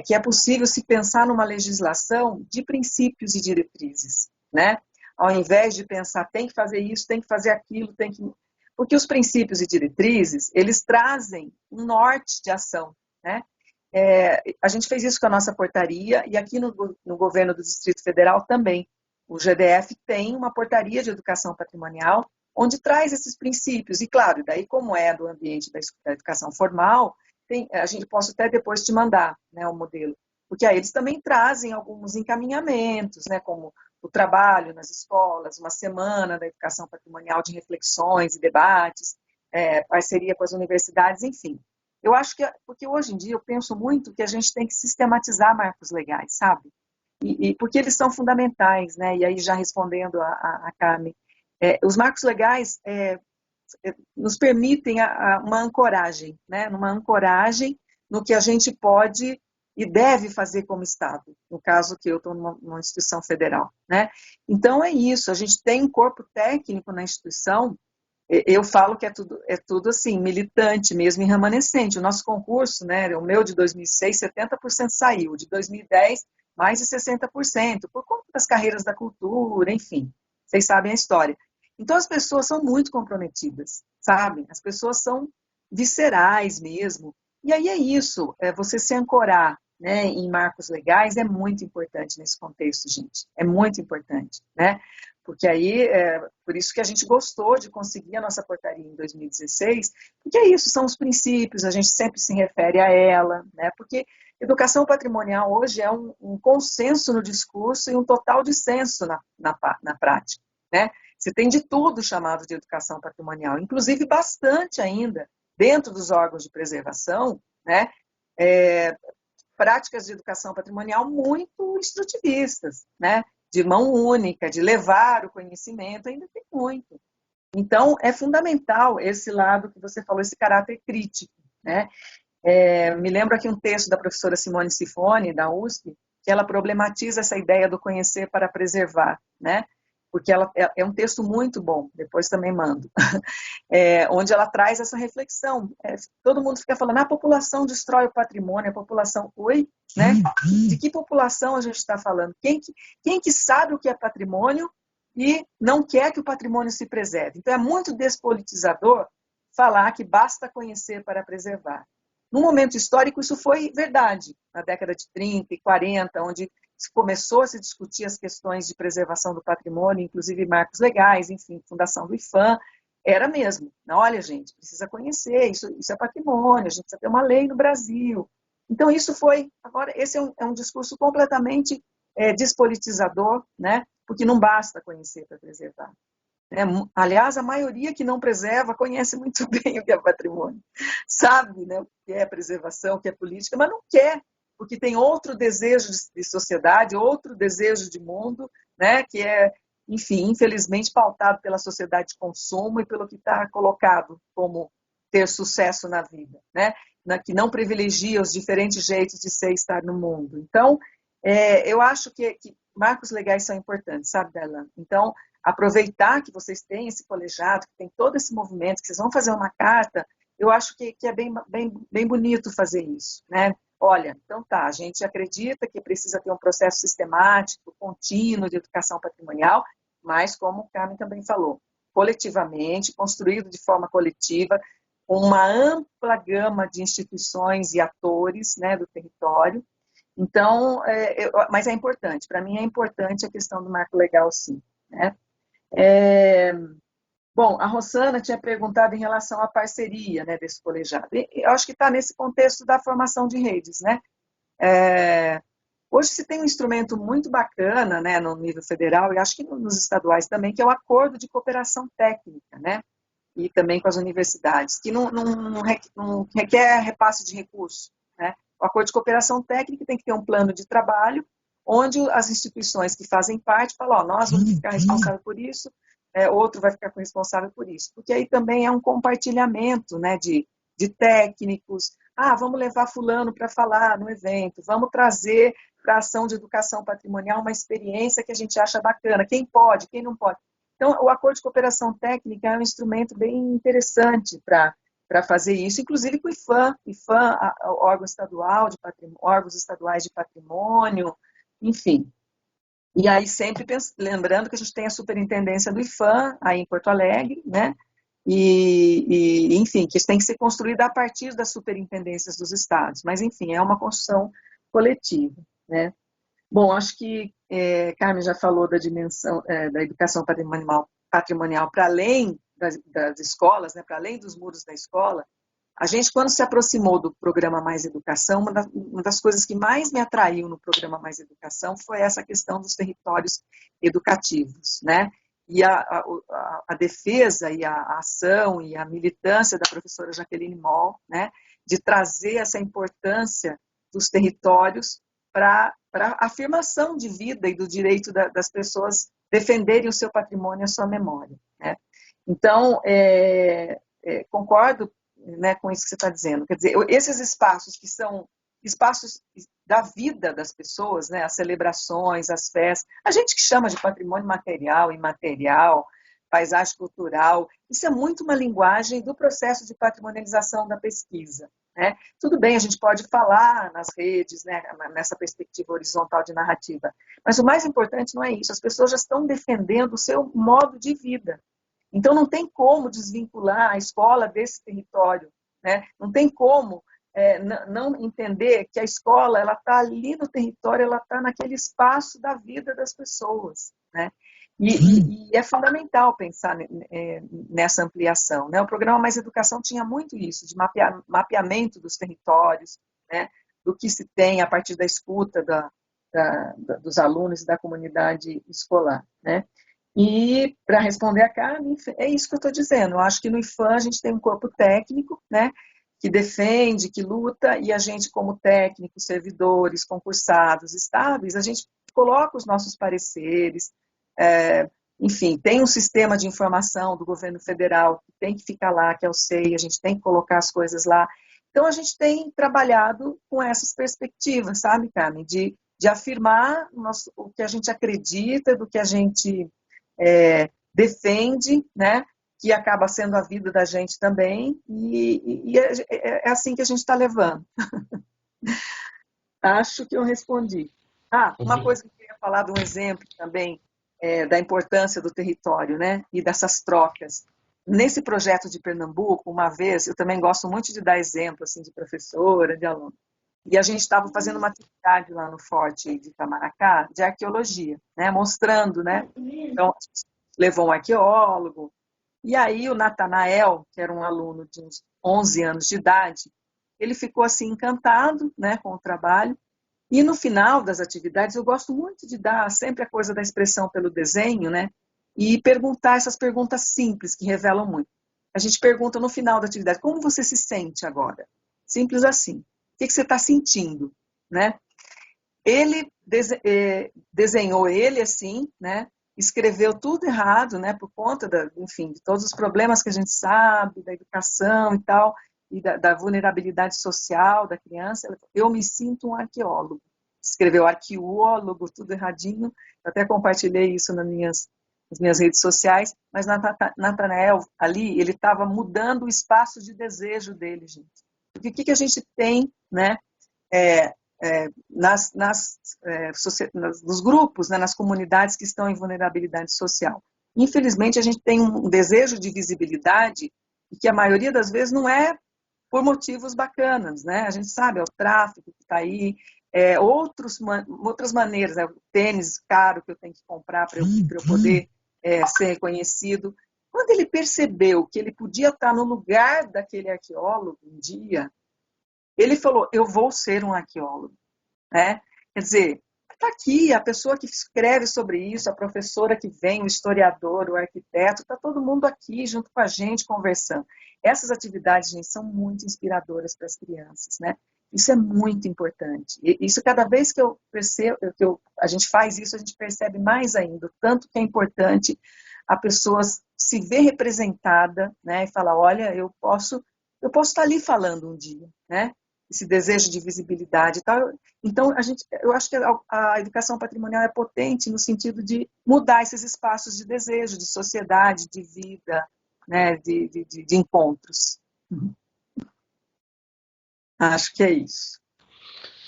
que é possível se pensar numa legislação de princípios e diretrizes, né? Ao invés de pensar tem que fazer isso, tem que fazer aquilo, porque os princípios e diretrizes, eles trazem um norte de ação, né? A gente fez isso com a nossa portaria e aqui no governo do Distrito Federal também. O GDF tem uma portaria de educação patrimonial onde traz esses princípios. E claro, daí como é do ambiente da educação formal, a gente posso até depois te mandar, né, o modelo. Porque aí eles também trazem alguns encaminhamentos, né, como o trabalho nas escolas, uma semana da educação patrimonial de reflexões e debates, parceria com as universidades, enfim. Eu acho porque hoje em dia eu penso muito que a gente tem que sistematizar marcos legais, sabe? E porque eles são fundamentais, né? E aí já respondendo a Carmen, os marcos legais nos permitem uma ancoragem, né? Uma ancoragem no que a gente pode e deve fazer como Estado, no caso que eu estou numa instituição federal, né? Então é isso, a gente tem um corpo técnico na instituição. Eu falo que é tudo assim, militante mesmo e remanescente. O nosso concurso, né, o meu de 2006, 70% saiu, de 2010, mais de 60%, por conta das carreiras da cultura, enfim, vocês sabem a história. Então as pessoas são muito comprometidas, sabe? As pessoas são viscerais mesmo. E aí é isso, você se ancorar, né, em marcos legais é muito importante nesse contexto, gente. É muito importante, né? Porque aí, por isso que a gente gostou de conseguir a nossa portaria em 2016, porque é isso, são os princípios, a gente sempre se refere a ela, né? Porque educação patrimonial hoje é um consenso no discurso e um total dissenso na prática, né? Você tem de tudo chamado de educação patrimonial, inclusive bastante ainda, dentro dos órgãos de preservação, né? Práticas de educação patrimonial muito instrutivistas, né? De mão única, de levar o conhecimento, ainda tem muito. Então, é fundamental esse lado que você falou, esse caráter crítico, né? Me lembro aqui um texto da professora Simone Sifoni, da USP, que ela problematiza essa ideia do conhecer para preservar, né? Porque é um texto muito bom, depois também mando, onde ela traz essa reflexão. Todo mundo fica falando, a população destrói o patrimônio, a população... Oi? Né? De que população a gente está falando? Quem que sabe o que é patrimônio e não quer que o patrimônio se preserve? Então, é muito despolitizador falar que basta conhecer para preservar. No momento histórico, isso foi verdade, na década de 30 e 40, onde começou a se discutir as questões de preservação do patrimônio, inclusive marcos legais, enfim, fundação do IPHAN, era mesmo. Olha, gente, precisa conhecer, isso é patrimônio, a gente precisa ter uma lei no Brasil. Então, isso foi... Agora, esse é um discurso completamente despolitizador, né? Porque não basta conhecer para preservar. Aliás, a maioria que não preserva conhece muito bem o que é patrimônio, sabe, né, o que é preservação, o que é política, mas não quer, porque tem outro desejo de sociedade, outro desejo de mundo, né, que é, enfim, infelizmente pautado pela sociedade de consumo e pelo que está colocado como ter sucesso na vida, né, que não privilegia os diferentes jeitos de ser e estar no mundo. Então, eu acho que marcos legais são importantes, sabe, Darlan? Então, aproveitar que vocês têm esse colegiado, que tem todo esse movimento, que vocês vão fazer uma carta, eu acho que é bem bonito fazer isso, né? Olha, então tá, a gente acredita que precisa ter um processo sistemático, contínuo de educação patrimonial, mas como o Carmen também falou, coletivamente, construído de forma coletiva, com uma ampla gama de instituições e atores, né, do território. Então, mas é importante, para mim é importante a questão do marco legal, sim, né? Bom, a Rosana tinha perguntado em relação à parceria, né, desse colegiado. Eu acho que está nesse contexto da formação de redes, né? Hoje se tem um instrumento muito bacana, né, no nível federal, e acho que nos estaduais também, que é o acordo de cooperação técnica, né? E também com as universidades, que não requer repasse de recursos, né? O acordo de cooperação técnica tem que ter um plano de trabalho, onde as instituições que fazem parte falam, nós vamos ficar responsáveis por isso, outro vai ficar responsável por isso. Porque aí também é um compartilhamento, né, de técnicos. Vamos levar fulano para falar no evento, vamos trazer para a ação de educação patrimonial uma experiência que a gente acha bacana, quem pode, quem não pode. Então, o acordo de cooperação técnica é um instrumento bem interessante para fazer isso, inclusive com o IPHAN, órgão estadual de patrimônio, órgãos estaduais de patrimônio, enfim. E aí sempre lembrando que a gente tem a superintendência do IPHAN aí em Porto Alegre, né? E enfim, que isso tem que ser construído a partir das superintendências dos estados. Mas, enfim, é uma construção coletiva, né? Bom, acho que Carmen já falou da dimensão da educação patrimonial para além das escolas, né? Para além dos muros da escola. A gente, quando se aproximou do programa Mais Educação, uma das coisas que mais me atraiu no programa Mais Educação foi essa questão dos territórios educativos, né? E a defesa e a ação e a militância da professora Jaqueline Moll, né? De trazer essa importância dos territórios para a afirmação de vida e do direito das pessoas defenderem o seu patrimônio e a sua memória, né? Então, concordo, né, com isso que você está dizendo. Quer dizer, esses espaços que são espaços da vida das pessoas, né? As celebrações, as festas, a gente que chama de patrimônio material, imaterial, paisagem cultural, isso é muito uma linguagem do processo de patrimonialização da pesquisa, né? Tudo bem, a gente pode falar nas redes, né, nessa perspectiva horizontal de narrativa, mas o mais importante não é isso, as pessoas já estão defendendo o seu modo de vida. Então não tem como desvincular a escola desse território, né? Não tem como não entender que a escola ela está ali no território, ela está naquele espaço da vida das pessoas, né? E é fundamental pensar nessa ampliação, né? O programa Mais Educação tinha muito isso, de mapeamento dos territórios, né? Do que se tem a partir da escuta dos alunos e da comunidade escolar, né? E, para responder a Carmen, é isso que eu estou dizendo. Eu acho que no IFAM a gente tem um corpo técnico, né? Que defende, que luta, e a gente, como técnicos, servidores, concursados, estáveis, a gente coloca os nossos pareceres, enfim, tem um sistema de informação do governo federal que tem que ficar lá, que é o SEI, a gente tem que colocar as coisas lá. Então, a gente tem trabalhado com essas perspectivas, sabe, Carmen, de afirmar o que a gente acredita, do que a gente defende, né, que acaba sendo a vida da gente também, e é assim que a gente está levando. Acho que eu respondi. Uma coisa que eu queria falar de um exemplo também, da importância do território, né, e dessas trocas. Nesse projeto de Pernambuco, uma vez, eu também gosto muito de dar exemplo, assim, de professora, de aluno, e a gente estava fazendo uma atividade lá no Forte de Itamaracá, de arqueologia, né, mostrando, né, então, levou um arqueólogo, e aí o Natanael, que era um aluno de uns 11 anos de idade, ele ficou assim encantado, né, com o trabalho. E no final das atividades, eu gosto muito de dar sempre a coisa da expressão pelo desenho, né? E perguntar essas perguntas simples, que revelam muito. A gente pergunta no final da atividade, como você se sente agora? Simples assim. O que você está sentindo? Né? Ele desenhou ele assim, né? Escreveu tudo errado, né? Por conta, enfim, de todos os problemas que a gente sabe, da educação e tal, e da vulnerabilidade social da criança. Eu me sinto um arqueólogo. Escreveu arqueólogo, tudo erradinho. Eu até compartilhei isso nas minhas redes sociais, mas Natanael, ali, ele estava mudando o espaço de desejo dele, gente. Porque o que a gente tem, né, nos grupos, né, nas comunidades que estão em vulnerabilidade social? Infelizmente, a gente tem um desejo de visibilidade e que a maioria das vezes não é por motivos bacanas, né? A gente sabe, é o tráfico que está aí, outras maneiras, o tênis caro que eu tenho que comprar para eu poder ser reconhecido. Quando ele percebeu que ele podia estar no lugar daquele arqueólogo um dia, ele falou, eu vou ser um arqueólogo, né? Quer dizer, está aqui a pessoa que escreve sobre isso, a professora que vem, o historiador, o arquiteto, está todo mundo aqui junto com a gente conversando. Essas atividades, gente, são muito inspiradoras para as crianças, né? Isso é muito importante. E isso, cada vez que eu percebo, a gente faz isso, a gente percebe mais ainda, o tanto que é importante a pessoa se ver representada, né? E falar, olha, eu posso estar ali falando um dia, né? Esse desejo de visibilidade e tal. Então, eu acho que a educação patrimonial é potente no sentido de mudar esses espaços de desejo, de sociedade, de vida, né, de encontros. Acho que é isso.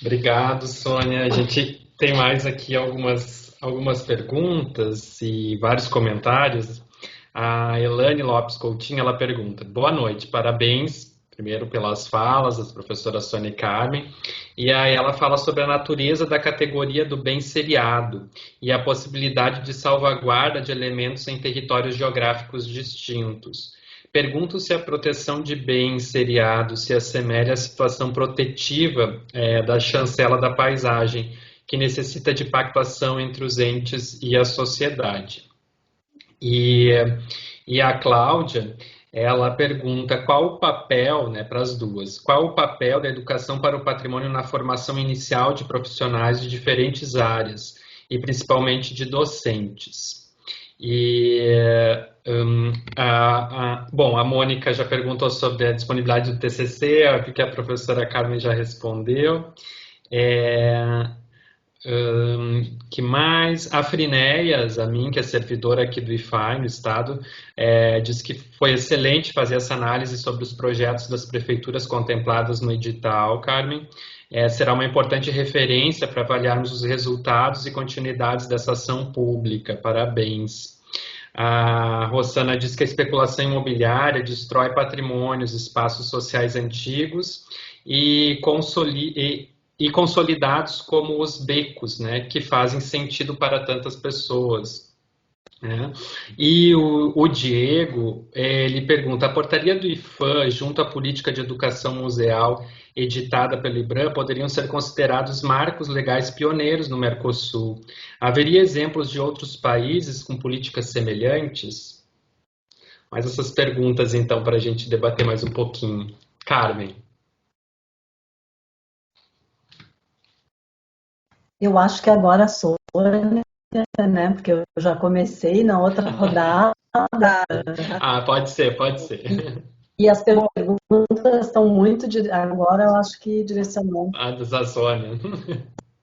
Obrigado, Sônia. A gente tem mais aqui algumas perguntas e vários comentários. A Elane Lopes Coutinho, ela pergunta, boa noite, parabéns primeiro pelas falas das professoras Sônia e Carmen, e aí ela fala sobre a natureza da categoria do bem seriado e a possibilidade de salvaguarda de elementos em territórios geográficos distintos. Pergunto se a proteção de bens seriados se assemelha à situação protetiva da chancela da paisagem, que necessita de pactuação entre os entes e a sociedade. E a Cláudia, ela pergunta qual o papel, né, para as duas, qual o papel da educação para o patrimônio na formação inicial de profissionais de diferentes áreas, e principalmente de docentes. Bom, a Mônica já perguntou sobre a disponibilidade do TCC, que a professora Carmen já respondeu. Que mais? A Frinéias, a mim, que é servidora aqui do IFAI, no estado, diz que foi excelente fazer essa análise sobre os projetos das prefeituras contempladas no edital, Carmen. Será uma importante referência para avaliarmos os resultados e continuidades dessa ação pública. Parabéns. A Rosana diz que a especulação imobiliária destrói patrimônios, espaços sociais antigos e consolidados como os becos, né, que fazem sentido para tantas pessoas. Né? E o Diego, ele pergunta, a portaria do IFAM, junto à política de educação museal editada pelo IBRAM, poderiam ser considerados marcos legais pioneiros no Mercosul. Haveria exemplos de outros países com políticas semelhantes? Mais essas perguntas, então, para a gente debater mais um pouquinho. Carmen. Eu acho que agora sou, né? Porque eu já comecei na outra rodada. Pode ser. E as perguntas estão muito... Agora eu acho que direcionando. Da Sônia.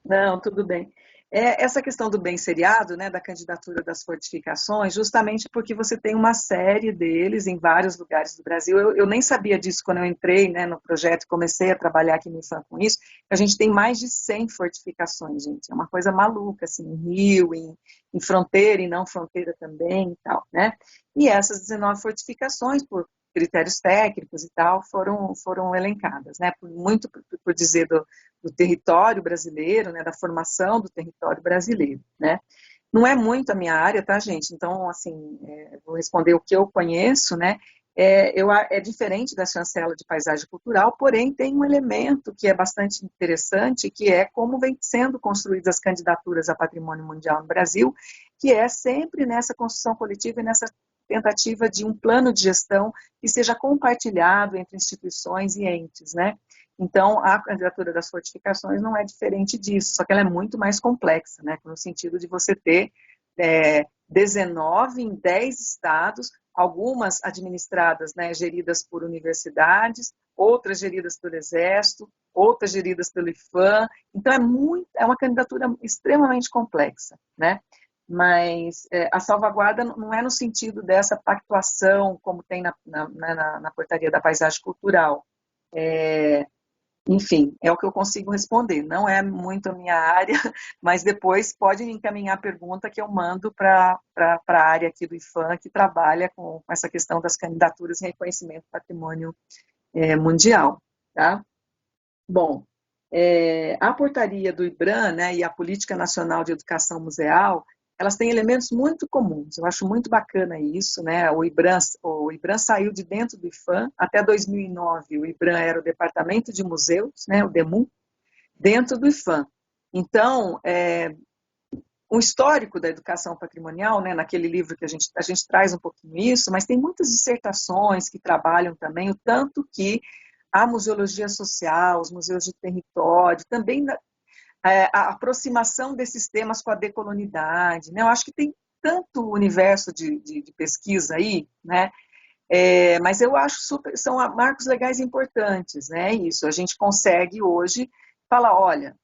Não, tudo bem. Essa questão do bem seriado, né, da candidatura das fortificações, justamente porque você tem uma série deles em vários lugares do Brasil. Eu nem sabia disso quando eu entrei, né, no projeto e comecei a trabalhar aqui no IFAM com isso. A gente tem mais de 100 fortificações, gente. É uma coisa maluca, assim, em rio, em fronteira e não fronteira também e tal, né? E essas 19 fortificações, por critérios técnicos e tal, foram elencadas, né? Muito por dizer do território brasileiro, né? Da formação do território brasileiro, né? Não é muito a minha área, tá, gente? Então, assim, vou responder o que eu conheço, né? É diferente da chancela de paisagem cultural, porém tem um elemento que é bastante interessante, que é como vem sendo construídas as candidaturas a patrimônio mundial no Brasil, que é sempre nessa construção coletiva e nessa tentativa de um plano de gestão que seja compartilhado entre instituições e entes, né? Então, a candidatura das fortificações não é diferente disso, só que ela é muito mais complexa, né? No sentido de você ter 19 em 10 estados, algumas administradas, né, geridas por universidades, outras geridas pelo Exército, outras geridas pelo IFAM. Então, é uma candidatura extremamente complexa, né? Mas a salvaguarda não é no sentido dessa pactuação, como tem na portaria da paisagem cultural. Enfim, é o que eu consigo responder. Não é muito a minha área, mas depois pode encaminhar a pergunta que eu mando para a área aqui do IFAM, que trabalha com essa questão das candidaturas e reconhecimento do patrimônio mundial. Tá? Bom, a portaria do IBRAM, né, e a Política Nacional de Educação Museal, elas têm elementos muito comuns. Eu acho muito bacana isso, né? O IBRAM saiu de dentro do IFAM. Até 2009, o IBRAM era o Departamento de Museus, né, o DEMU, dentro do IFAM. Então, o histórico da educação patrimonial, né, naquele livro que a gente traz um pouquinho isso, mas tem muitas dissertações que trabalham também o tanto que a museologia social, os museus de território, também a aproximação desses temas com a decolonidade, né? Eu acho que tem tanto universo de pesquisa aí, né? Mas eu acho são marcos legais importantes, né? Isso, a gente consegue hoje falar, olha,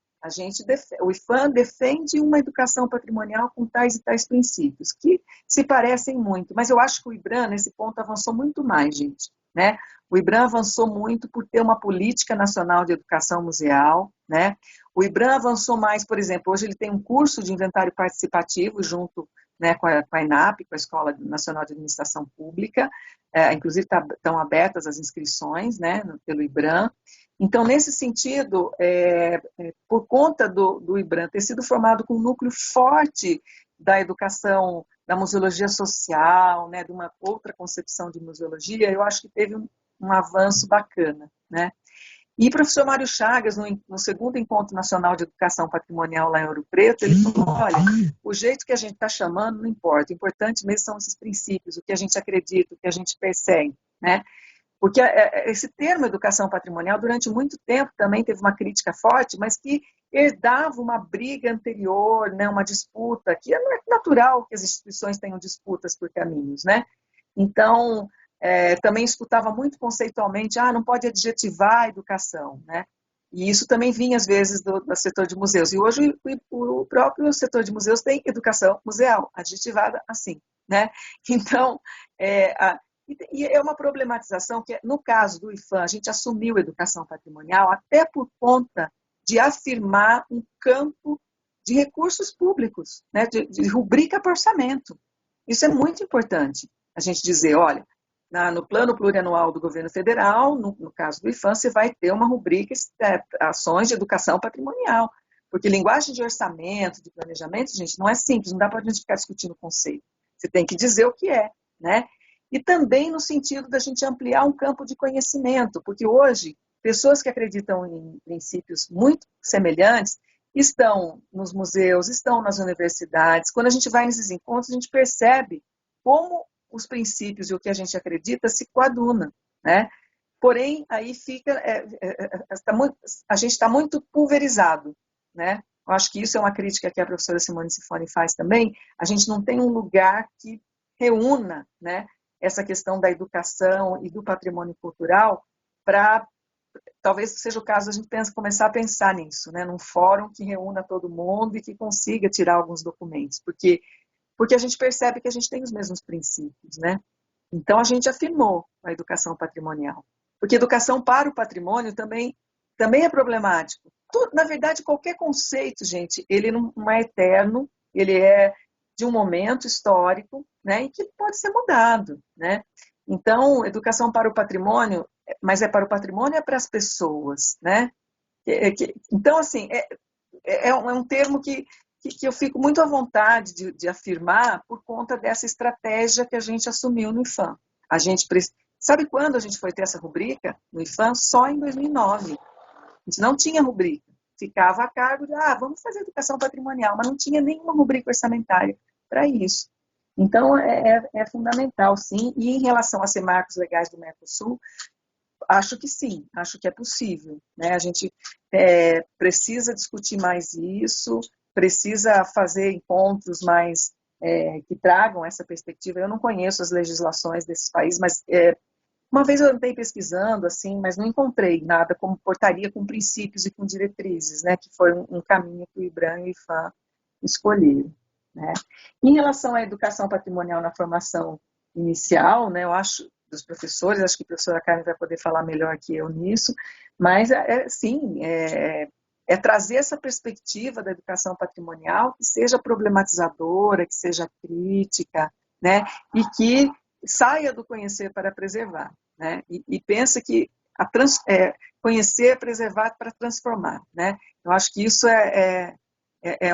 o IFAM defende uma educação patrimonial com tais e tais princípios, que se parecem muito, mas eu acho que o IBRAM, nesse ponto, avançou muito mais, gente, né? O IBRAM avançou muito por ter uma política nacional de educação museal, né? O IBRAM avançou mais, por exemplo, hoje ele tem um curso de inventário participativo junto, né, com a ENAP, com a Escola Nacional de Administração Pública, inclusive estão abertas as inscrições, né, pelo IBRAM. Então, nesse sentido, por conta do IBRAM ter sido formado com um núcleo forte da educação, da museologia social, né, de uma outra concepção de museologia, eu acho que teve um avanço bacana, né? E o professor Mário Chagas, no segundo Encontro Nacional de Educação Patrimonial lá em Ouro Preto, ele falou, olha, o jeito que a gente está chamando não importa, o importante mesmo são esses princípios, o que a gente acredita, o que a gente persegue, né? Porque esse termo educação patrimonial, durante muito tempo, também teve uma crítica forte, mas que herdava uma briga anterior, né, uma disputa, que é natural que as instituições tenham disputas por caminhos, né? Então, também escutava muito conceitualmente, não pode adjetivar a educação, né? E isso também vinha, às vezes, do setor de museus. E hoje o próprio setor de museus tem educação museal, adjetivada assim, né? Então, e é uma problematização que, no caso do IPHAN, a gente assumiu educação patrimonial até por conta de afirmar um campo de recursos públicos, né? de rubrica para orçamento. Isso é muito importante, a gente dizer, olha, no plano plurianual do governo federal, no caso do IPHAN, você vai ter uma rubrica, ações de educação patrimonial, porque linguagem de orçamento, de planejamento, gente, não é simples, não dá para a gente ficar discutindo o conceito. Você tem que dizer o que é, né? E também no sentido da gente ampliar um campo de conhecimento, porque hoje, pessoas que acreditam em princípios muito semelhantes estão nos museus, estão nas universidades. Quando a gente vai nesses encontros, a gente percebe como os princípios e o que a gente acredita se coadunam, né? Porém, aí fica, a gente está muito pulverizado, né? Eu acho que isso é uma crítica que a professora Simone Sifoni faz também. A gente não tem um lugar que reúna, né, essa questão da educação e do patrimônio cultural para, talvez seja o caso, a gente começar a pensar nisso, né, num fórum que reúna todo mundo e que consiga tirar alguns documentos, porque a gente percebe que a gente tem os mesmos princípios, né? Então, a gente afirmou a educação patrimonial. Porque educação para o patrimônio também é problemático. Na verdade, qualquer conceito, gente, ele não é eterno, ele é de um momento histórico, né? E que pode ser mudado, né? Então, educação para o patrimônio, mas é para o patrimônio e é para as pessoas, né? Então, assim, é um termo que eu fico muito à vontade de afirmar por conta dessa estratégia que a gente assumiu no IPHAN. Sabe quando a gente foi ter essa rubrica no IPHAN? Só em 2009. A gente não tinha rubrica. Ficava a cargo de, vamos fazer educação patrimonial, mas não tinha nenhuma rubrica orçamentária para isso. Então, é fundamental, sim. E em relação a ser marcos legais do Mercosul, acho que sim, acho que é possível, né? A gente precisa discutir mais isso, precisa fazer encontros mais que tragam essa perspectiva. Eu não conheço as legislações desses países, mas uma vez eu andei pesquisando, assim, mas não encontrei nada como portaria com princípios e com diretrizes, né? Que foi um caminho que o IBRAM e o IPHAN escolheram, né? Em relação à educação patrimonial na formação inicial, né? Eu acho, dos professores, acho que a professora Carmen vai poder falar melhor que eu nisso, mas sim, trazer essa perspectiva da educação patrimonial que seja problematizadora, que seja crítica, né, e que saia do conhecer para preservar, né, e pensa que conhecer é preservar para transformar, né. Eu acho que isso é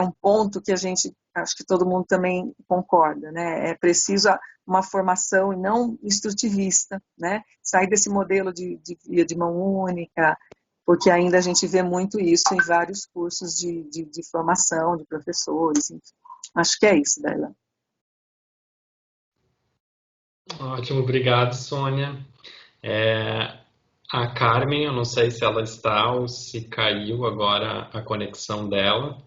um ponto que acho que todo mundo também concorda, né, é preciso uma formação e não instrutivista, né, sair desse modelo de via de mão única, porque ainda a gente vê muito isso em vários cursos de formação de professores, enfim. Acho que é isso, Darlan. Ótimo, obrigado, Sônia. A Carmen, eu não sei se ela está ou se caiu agora a conexão dela.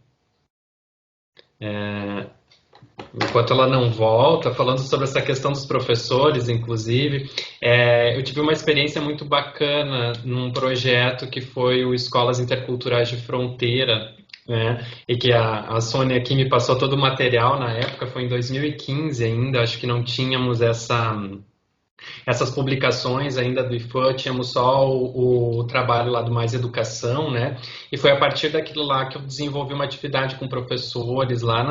Enquanto ela não volta, falando sobre essa questão dos professores, inclusive, eu tive uma experiência muito bacana num projeto que foi o Escolas Interculturais de Fronteira, né? E que a Sônia aqui me passou todo o material na época, foi em 2015 ainda, acho que não tínhamos essas publicações ainda do IPHAN, tínhamos só o trabalho lá do Mais Educação, né? E foi a partir daquilo lá que eu desenvolvi uma atividade com professores lá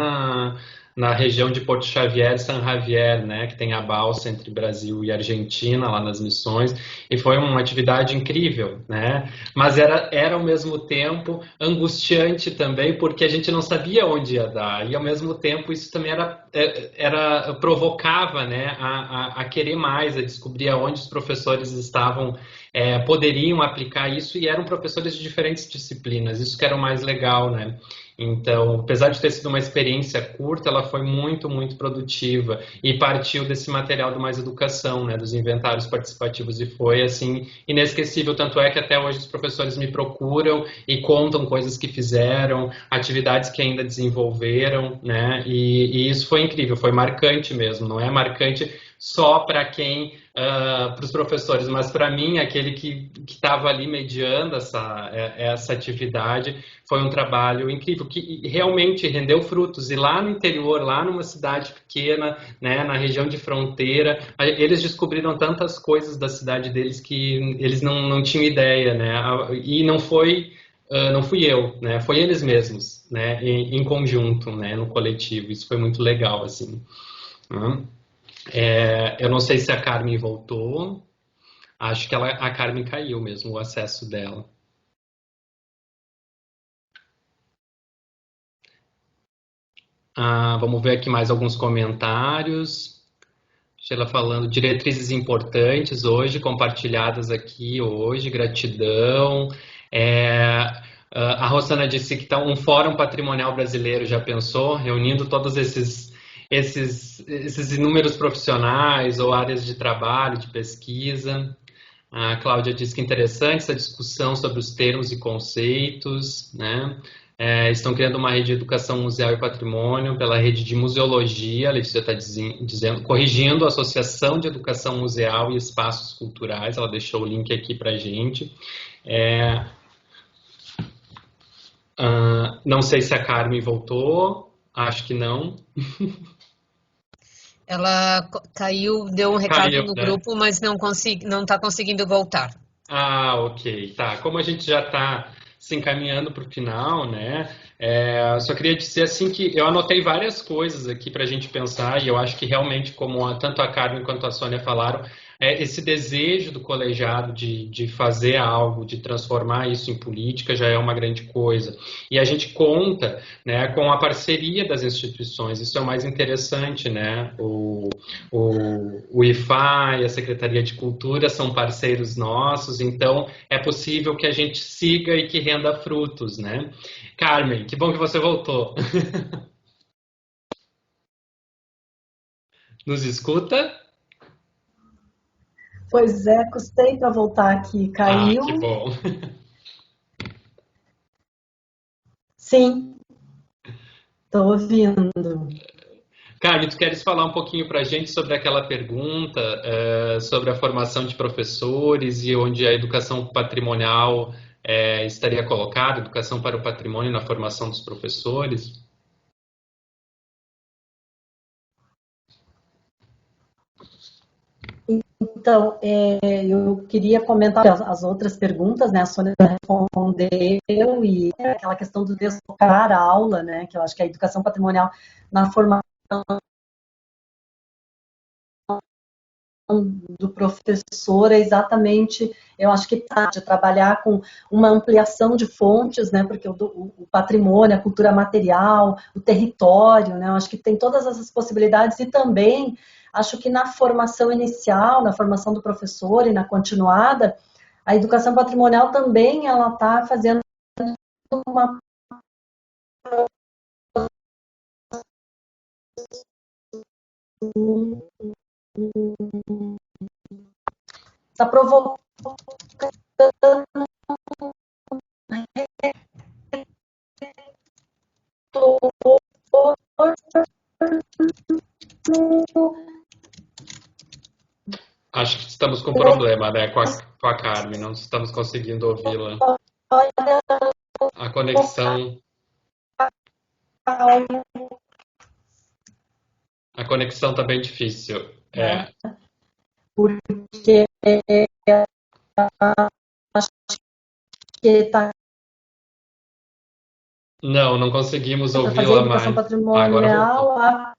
na região de Porto Xavier e San Javier, né? Que tem a balsa entre Brasil e Argentina, lá nas missões. E foi uma atividade incrível, né? Mas era ao mesmo tempo angustiante também, porque a gente não sabia onde ia dar. E ao mesmo tempo isso também provocava, né? A querer mais, a descobrir aonde os professores estavam, poderiam aplicar isso, e eram professores de diferentes disciplinas, isso que era o mais legal, né? Então, apesar de ter sido uma experiência curta, ela foi muito, muito produtiva e partiu desse material do Mais Educação, né, dos inventários participativos, e foi, assim, inesquecível. Tanto é que até hoje os professores me procuram e contam coisas que fizeram, atividades que ainda desenvolveram, né, e isso foi incrível, foi marcante mesmo. Não é marcante só para quem para os professores, mas para mim, aquele que estava ali mediando essa atividade, foi um trabalho incrível, que realmente rendeu frutos. E lá no interior, lá numa cidade pequena, né, na região de fronteira, eles descobriram tantas coisas da cidade deles que eles não tinham ideia, né? E não foi... não fui eu, né? Foi eles mesmos, né? Em conjunto, né? No coletivo. Isso foi muito legal, assim. Eu não sei se a Carmen voltou. Acho que a Carmen caiu mesmo, o acesso dela. Vamos ver aqui mais alguns comentários. Sheila falando, diretrizes importantes hoje, compartilhadas aqui hoje, gratidão. A Rosana disse que está um fórum patrimonial brasileiro, já pensou? Reunindo todos esses inúmeros profissionais ou áreas de trabalho, de pesquisa. A Cláudia disse que é interessante essa discussão sobre os termos e conceitos, né? Estão criando uma rede de educação museal e patrimônio pela rede de museologia, a Letícia está dizendo, corrigindo a Associação de Educação Museal e Espaços Culturais, ela deixou o link aqui para a gente. Não sei se a Carmen voltou, acho que não. Ela caiu, deu um recado no né? grupo, mas não está conseguindo voltar. Ok, tá. Como a gente já está se encaminhando para o final, né? Só queria dizer assim que eu anotei várias coisas aqui para a gente pensar e eu acho que realmente, como tanto a Carmen quanto a Sônia falaram, esse desejo do colegiado de fazer algo, de transformar isso em política já é uma grande coisa. E a gente conta, né, com a parceria das instituições, isso é o mais interessante, né? O IFAI, a Secretaria de Cultura são parceiros nossos, então é possível que a gente siga e que renda frutos, né? Carmen, que bom que você voltou. Nos escuta? Pois é, custei para voltar aqui. Caiu. Que bom. Sim, estou ouvindo. Carmen, tu queres falar um pouquinho para a gente sobre aquela pergunta sobre a formação de professores e onde a educação patrimonial estaria colocada, educação para o patrimônio na formação dos professores? Então, eu queria comentar as outras perguntas, né? A Sônia respondeu, e aquela questão do deslocar a aula, né? Que eu acho que a educação patrimonial na formação do professor é exatamente, eu acho que de trabalhar com uma ampliação de fontes, né? Porque o patrimônio, a cultura material, o território, né? Eu acho que tem todas essas possibilidades e também acho que na formação inicial, na formação do professor e na continuada, a educação patrimonial também ela está fazendo uma está provocando Acho que estamos com problema, né, com a Carmen, não estamos conseguindo ouvi-la. A conexão está bem difícil. Porque acho que está... Não conseguimos ouvi-la mais. Patrimonial,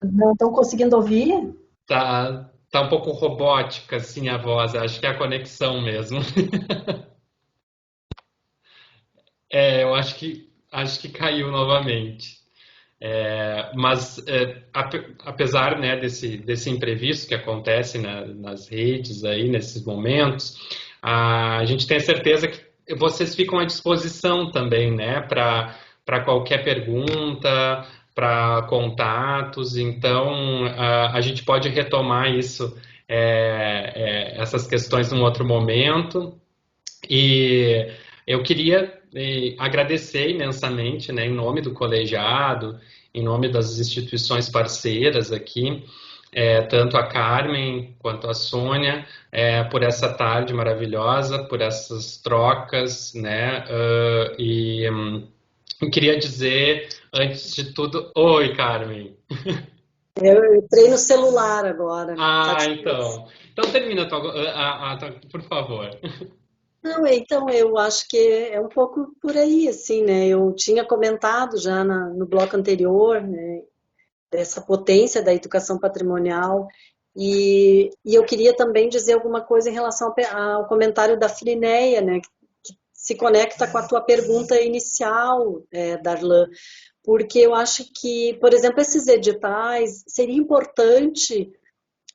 não estão conseguindo ouvir? Tá um pouco robótica, assim, a voz. Acho que é a conexão mesmo. Eu acho que caiu novamente. Mas apesar, né, desse imprevisto que acontece, né, nas redes aí nesses momentos, a gente tem a certeza que vocês ficam à disposição também, né, para qualquer pergunta, para contatos. Então a gente pode retomar isso, essas questões num outro momento. E eu queria agradecer imensamente, né, em nome do colegiado, em nome das instituições parceiras aqui, tanto a Carmen quanto a Sônia, por essa tarde maravilhosa, por essas trocas, né? Eu queria dizer, antes de tudo, oi, Carmen. Eu entrei no celular agora. Tá Ah, difícil. então. Então termina por favor. Não, então eu acho que é um pouco por aí, assim, né? Eu tinha comentado já no bloco anterior, né, dessa potência da educação patrimonial, e eu queria também dizer alguma coisa em relação ao comentário da Filineia, né? Que se conecta com a tua pergunta inicial, Darlan, porque eu acho que, por exemplo, esses editais, seria importante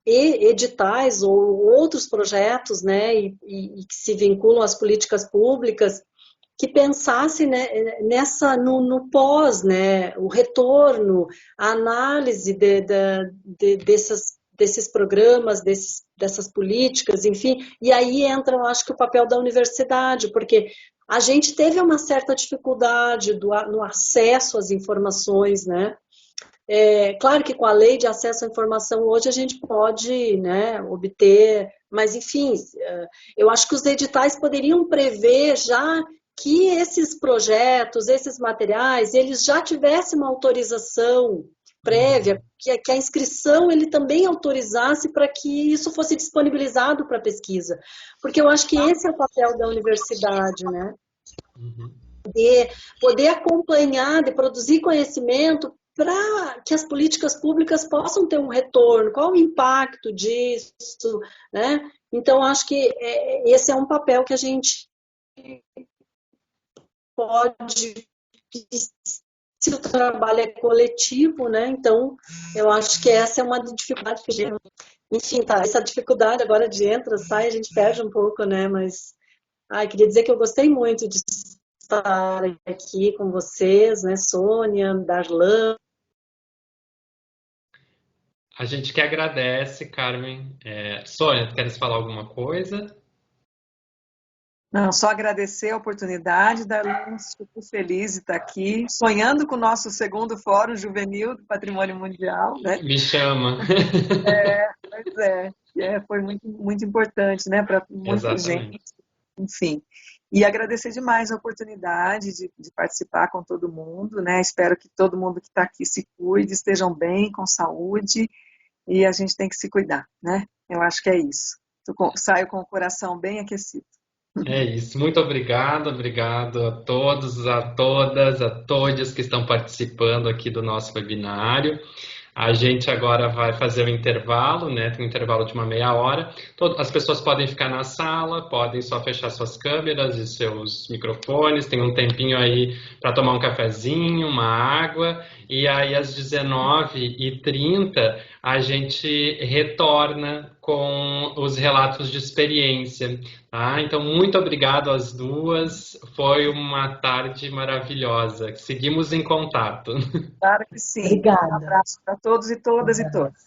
editais ou outros projetos, né, e que se vinculam às políticas públicas, que pensassem, né, no pós, né, o retorno, a análise desses programas, dessas políticas, enfim, e aí entra, eu acho que o papel da universidade, porque a gente teve uma certa dificuldade no acesso às informações, né? Claro que com a lei de acesso à informação hoje a gente pode, né, obter, mas enfim, eu acho que os editais poderiam prever já que esses projetos, esses materiais, eles já tivessem uma autorização prévia, que a inscrição ele também autorizasse para que isso fosse disponibilizado para pesquisa, porque eu acho que esse é o papel da universidade, né? De poder acompanhar, de produzir conhecimento para que as políticas públicas possam ter um retorno, qual o impacto disso, né? Então, acho que esse é um papel que a gente pode, se o trabalho é coletivo, né? Então, eu acho que essa é uma dificuldade que a gente, enfim, tá, essa dificuldade agora de entra, sai, a gente perde um pouco, né? Mas, queria dizer que eu gostei muito de estar aqui com vocês, né, Sônia, Darlan. A gente que agradece, Carmen. Sônia, tu queres falar alguma coisa? Não, só agradecer a oportunidade, Darlan, super feliz de estar aqui, sonhando com o nosso segundo Fórum Juvenil do Patrimônio Mundial, né? Me chama. Pois foi muito, muito importante, né, para muita gente, Exatamente. enfim. E agradecer demais a oportunidade de participar com todo mundo, né? Espero que todo mundo que está aqui se cuide, estejam bem, com saúde, e a gente tem que se cuidar, né? Eu acho que é isso. Saio com o coração bem aquecido. É isso. Muito obrigado, obrigado a todos, a todas, a todos que estão participando aqui do nosso webinário. A gente agora vai fazer um intervalo, né? Tem um intervalo de uma meia hora. As pessoas podem ficar na sala, podem só fechar suas câmeras e seus microfones. Tem um tempinho aí para tomar um cafezinho, uma água. E aí, às 19h30, a gente retorna com os relatos de experiência. Tá? Então, muito obrigado às duas. Foi uma tarde maravilhosa. Seguimos em contato. Claro que sim. Obrigada. Um abraço para todos e todas e todos.